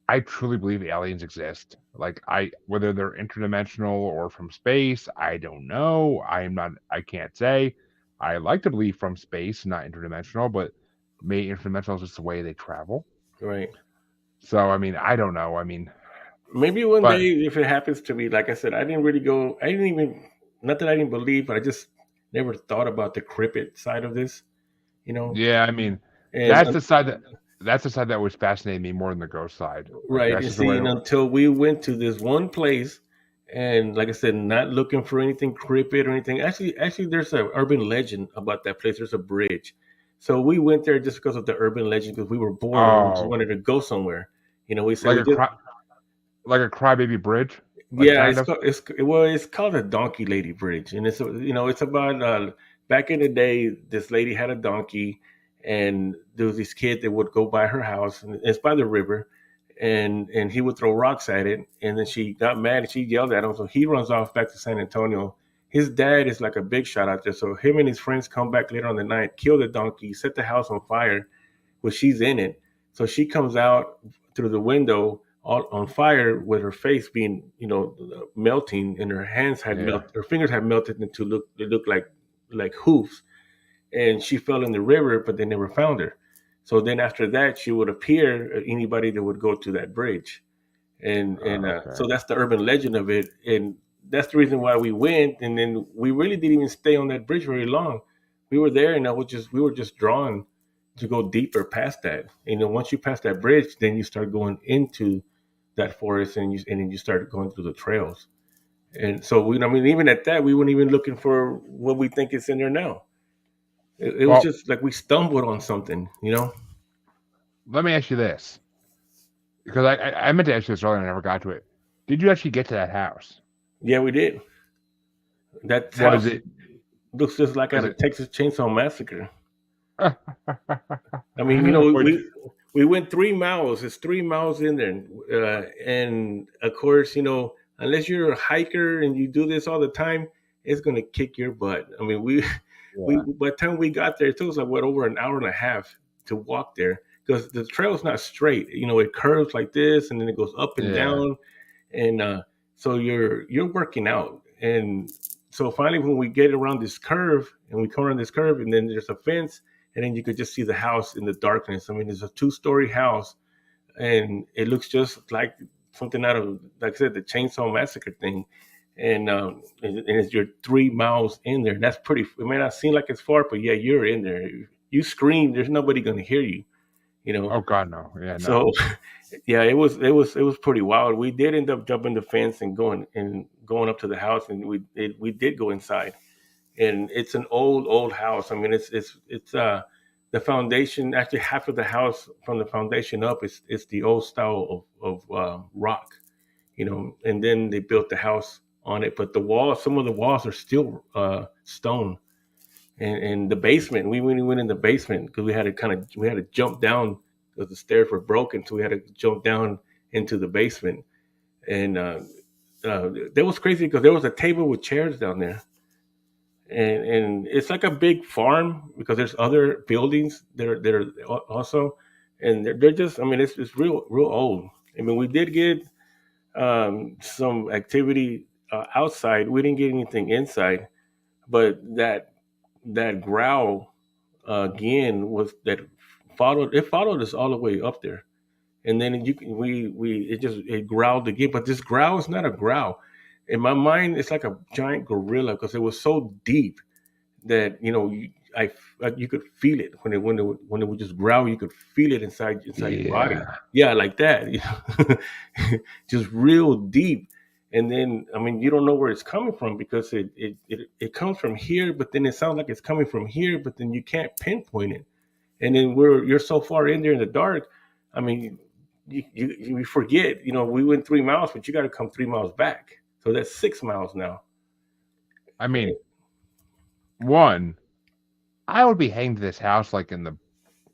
I truly believe aliens exist. Like whether they're interdimensional or from space, I don't know. I can't say. I like to believe from space, not interdimensional, but maybe interdimensional is just the way they travel. Right. So I mean, I don't know. I mean, Maybe one but day, if it happens to me, like I said, I didn't really go. I didn't even. Not that I didn't believe, but I just never thought about the cryptid side of this. You know. yeah, I mean, And that's the side that that's the side that always fascinated me more than the ghost side. Like right, that's and just the see, way. and until we went to this one place, and like I said, not looking for anything cryptid or anything. Actually, there's a urban legend about that place. There's a bridge, so we went there just because of the urban legend because we were bored and we just Oh, wanted to go somewhere. We said like we a just like a crybaby bridge, like yeah, kind of. it's called a donkey lady bridge, and it's about back in the day. This lady had a donkey, and there was this kid that would go by her house, and it's by the river, and he would throw rocks at it, and then she got mad and she yelled at him, so he runs off back to San Antonio. His dad is like a big shot out there, so him and his friends come back later on the night, kill the donkey, set the house on fire, well, she's in it. So she comes out through the window all on fire with her face being, melting, and her hands had Yeah. melted, her fingers had melted into they looked like hoofs. And she fell in the river, but they never found her. So then after that, she would appear anybody that would go to that bridge, and Okay. so that's the urban legend of it, and that's the reason why we went. And then we really didn't even stay on that bridge very long. We were there, and we were just drawn to go deeper past that. Once you pass that bridge, then you start going into that forest, and then you start going through the trails. And so I mean, even at that, we weren't even looking for what we think is in there now. It was Well, just like we stumbled on something. let me ask you this, because I meant to ask you this earlier and I never got to it. Did you actually get to that house? Yeah, we did. That Was house it? looks just like Was at a it? Texas Chainsaw Massacre. I mean, Which, we went 3 miles. It's 3 miles in there, and of course, unless you're a hiker and you do this all the time, it's gonna kick your butt. I mean, we yeah, by the time we got there, it took us like over an hour and a half to walk there because the trail's not straight. It curves like this, and then it goes up and yeah, down, and so you're working out. And so finally, when we get around this curve and we come around this curve, and then there's a fence, and then you could just see the house in the darkness. I mean, it's a two-story house, and it looks just like something out of, like I said, the Chainsaw Massacre thing. And it's your 3 miles in there. That's pretty. It may not seem like it's far, but yeah, you're in there. You scream, there's nobody going to hear you. You know. oh god, no, yeah, So no. yeah, it was pretty wild. We did end up jumping the fence and going up to the house, and we did go inside, and it's an old house. I mean, it's the foundation. Actually, half of the house from the foundation up is the old style of rock, and then they built the house on it. But some of the walls are still stone. And the basement, we went in the basement because we had to jump down because the stairs were broken, so we had to jump down into the basement. And that was crazy because there was a table with chairs down there, and it's like a big farm because there's other buildings that are also, and they're just, I mean, it's real old. I mean, we did get some activity outside. We didn't get anything inside, but that growl again was that followed us all the way up there, and then we it growled again. But this growl is not a growl. In my mind, it's like a giant gorilla because it was so deep that you could feel it when it would just growl. You could feel it inside your body. Yeah, Yeah, like that. Just real deep. And then, I mean, you don't know where it's coming from because it comes from here, but then it sounds like it's coming from here, but then you can't pinpoint it. And then you're so far in there in the dark. I mean, you forget. We went 3 miles, but you got to come 3 miles back. So that's 6 miles now. I mean, one, I would be heading to this house like in the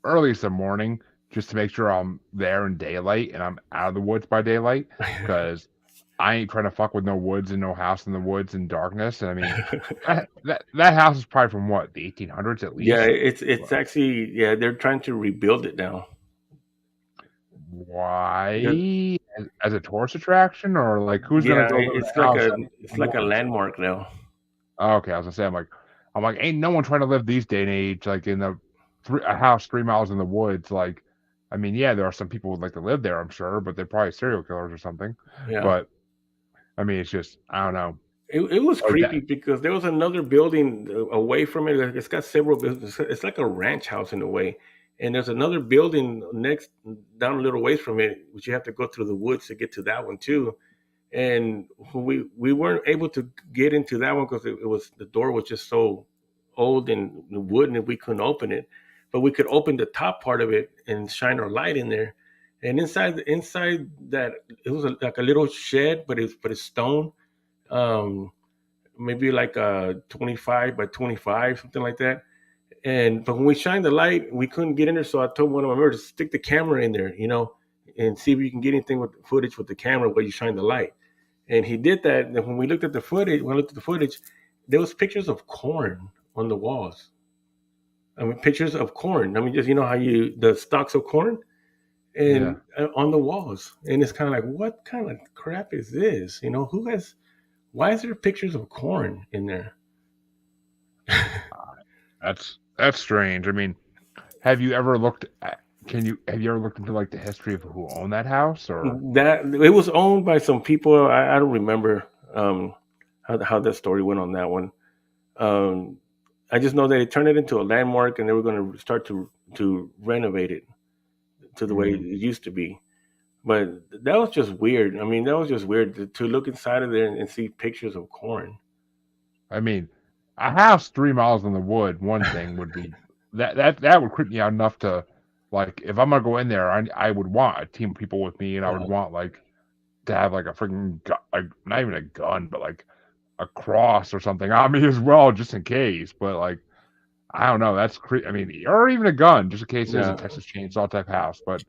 earliest of morning just to make sure I'm there in daylight and I'm out of the woods by daylight. Because I ain't trying to fuck with no woods and no house in the woods and darkness. And I mean, that house is probably from what, the 1800s at Yeah, least. it's actually, yeah, they're trying to rebuild it now. They're, Why? As a tourist attraction, or like who's gonna yeah, go live in it's a like house a in it's the like a woods? landmark now. Oh, okay, I was gonna say, I'm like, ain't no one trying to live these day and age like in a house 3 miles in the woods. Like, I mean, yeah, there are some people who would like to live there, I'm sure, but they're probably serial killers or something. Yeah. But I mean, it's just I don't know. It was Like creepy that, because there was another building away from it. It's got several buildings. It's like a ranch house in a way. And there's another building next down a little ways from it, which you have to go through the woods to get to that one too. And we weren't able to get into that one because it was the door was just so old and wooden and we couldn't open it. But we could open the top part of it and shine our light in there. And inside that it was like a little shed, but it's stone, um, maybe like a 25 by 25, something like that. And but when we shined the light, we couldn't get in there. So I told one of my members to stick the camera in there, and see if you can get anything with footage with the camera while you shine the light. And he did that. And when we looked at the footage, there was pictures of corn on the walls. I mean, pictures of corn. I mean, just how the stalks of corn yeah. and on the walls. And it's kind of like, what kind of crap is this? Who has? Why is there pictures of corn in there? That's strange. I mean, have you ever looked at? Have you ever looked into like the history of who owned that house or? That it was owned by some people. I don't remember how that story went on that one. Um, I just know that they turned it into a landmark, and they were going to start to renovate it to the way it Mm, used to be. But that was just weird. I mean, that was just weird to look inside of there and see pictures of corn. I mean, a house 3 miles in the wood. One thing would be that would creep me out enough to like if I'm gonna go in there, I would want a team of people with me, and I would Yeah, want like to have like a freaking like not even a gun, but like a cross or something on me as well, just in case. But like I don't know, I mean, or even a gun, just in case it is a yeah. Texas Chainsaw type house. But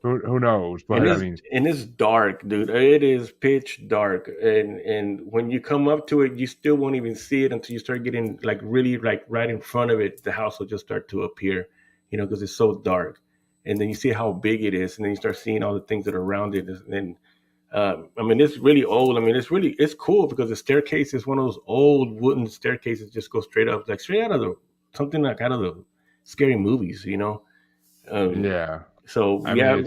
who knows? And But I it's mean, and it's dark, dude. It is pitch dark, and when you come up to it, you still won't even see it until you start getting like really like right in front of it. The house will just start to appear, because it's so dark. And then you see how big it is, and then you start seeing all the things that are around it. And I mean, it's really old. I mean, it's cool because the staircase is one of those old wooden staircases, just go straight up, like straight out of the something like out of the scary movies. Um, yeah. so I mean, yeah,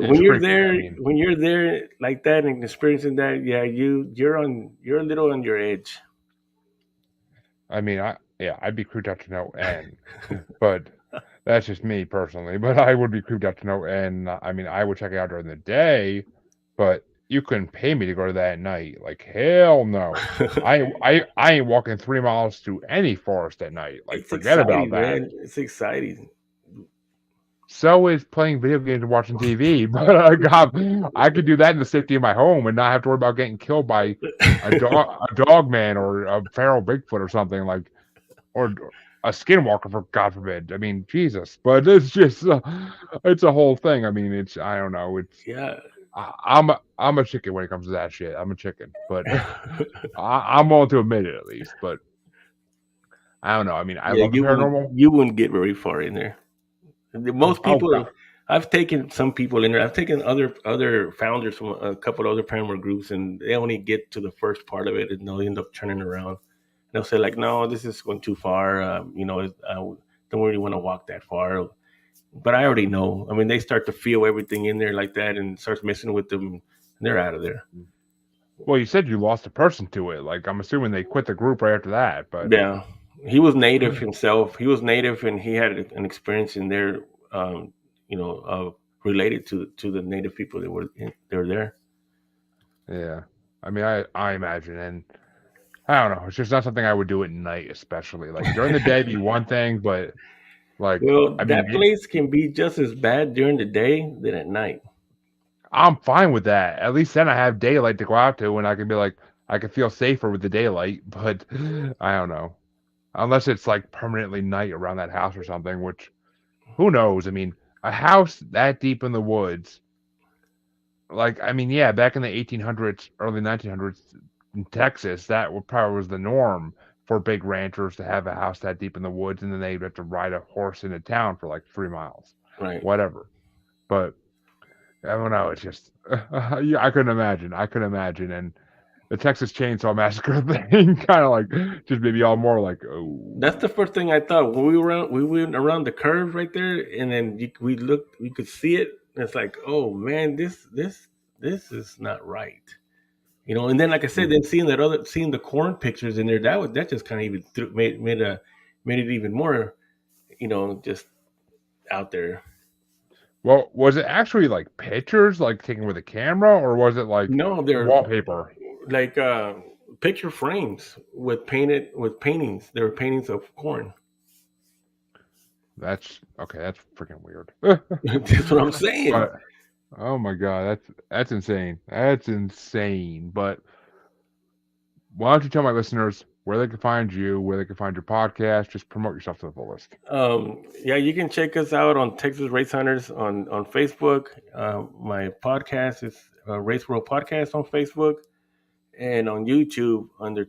it's creepy. I mean, when you're there like that and experiencing that, yeah, you're a little on your edge. I'd be creeped out to no end. But that's just me personally. But I would be creeped out to no end. I mean, I would check it out during the day, but you couldn't pay me to go to that at night. Like hell no. I ain't walking 3 miles through any forest at night. Like It's forget about exciting, that. man. It's exciting. So is playing video games and watching TV. But God, I could do that in the safety of my home and not have to worry about getting killed by a dog man or a feral Bigfoot or something like or a skinwalker for God forbid. I mean, Jesus, but it's just it's a whole thing. I mean, it's I don't know. Yeah, I'm a chicken when it comes to that shit. I'm a chicken, but I'm willing to admit it at least. But I don't know. I mean, I yeah. love the paranormal. You wouldn't get very far in there. Most Oh people, God, I've taken some people in there. I've taken other founders from a couple other paranormal groups, and they only get to the first part of it, and they'll end up turning around. They'll say like, "No, this is going too far. I don't really want to walk that far." But I already know. I mean, they start to feel everything in there like that, and starts messing with them, and they're out of there. well, you said you lost a person to it. Like I'm assuming they quit the group right after that. But Yeah, he was native himself. He was native, and he had an experience in there, um, related to the native people that were there. yeah, I mean, I imagine, and I don't know. It's just not something I would do at night, especially like during the day. Be one thing, but like Well, I mean, that place can be just as bad during the day than at night. I'm fine with that. At least then I have daylight to go out to, and I can be like, I can feel safer with the daylight. But I don't know, unless it's like permanently night around that house or something. Which who knows? I mean, a house that deep in the woods, like, I mean, yeah, back in the 1800s, early 1900s in Texas, probably was the norm for big ranchers to have a house that deep in the woods, and then they'd have to ride a horse into town for like 3 miles, Right. whatever. But I don't know. It's just, yeah, I couldn't imagine. I couldn't imagine. And the Texas Chainsaw Massacre thing kind of like just made me all more like, That's oh, the first thing I thought when we went around the curve right there, and then we looked, we could see it. And it's like, oh man, this is not right, you know. And then, like I said, yeah. then seeing the corn pictures in there, that just kind of even made it even more, you know, just out there. Well, was it actually like pictures, like taken with a camera, or was it like No, they're wallpaper? like picture frames with paintings. They were paintings of corn. That's okay. That's freaking weird. That's what I'm saying. But oh my god, that's insane. That's insane. But why don't you tell my listeners where they can find you, where they can find your podcast? Just promote yourself to the fullest. Yeah, you can check us out on Texas Race Hunters on Facebook. My podcast is Race World Podcast on Facebook, and on YouTube under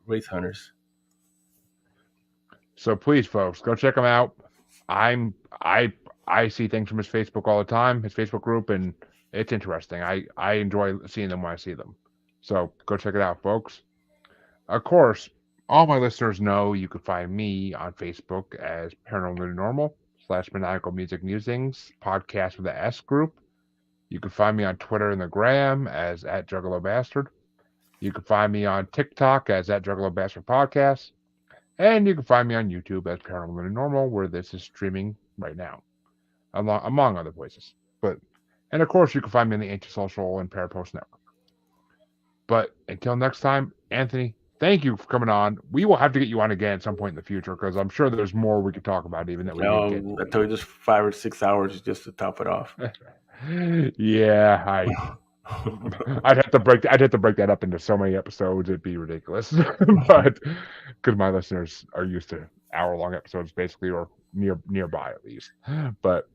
Race Hunters. So please, folks, go check him out. I'm I I see things from his Facebook all the time, his Facebook group, and it's interesting. I enjoy seeing them when I see them. So go check it out, folks. Of course, all my listeners know you can find me on Facebook as Paranormal Normal / Maniacal Music Musings podcast with the S group. You can find me on Twitter and the Gram as at Juggalo Bastard. You can find me on TikTok as at Juggalo Bastard Podcast. And you can find me on YouTube as Paranormal Normal, where this is streaming right now, among other places. And of course, you can find me on the Antisocial and Parapost Network. But until next time, Anthony, thank you for coming on. We will have to get you on again at some point in the future because I'm sure there's more we could talk about even that we didn't get I told you just 5 or 6 hours just to top it off. to. Yeah, I'd have to break that up into so many episodes, it'd be ridiculous. But because my listeners are used to hour-long episodes, basically, or nearby at least. But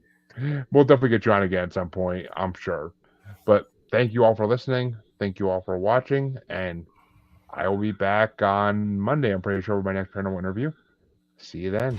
we'll definitely get you on again at some point, I'm sure. But thank you all for listening. Thank you all for watching, and I will be back on Monday. I'm pretty sure with my next paranormal interview. See you then.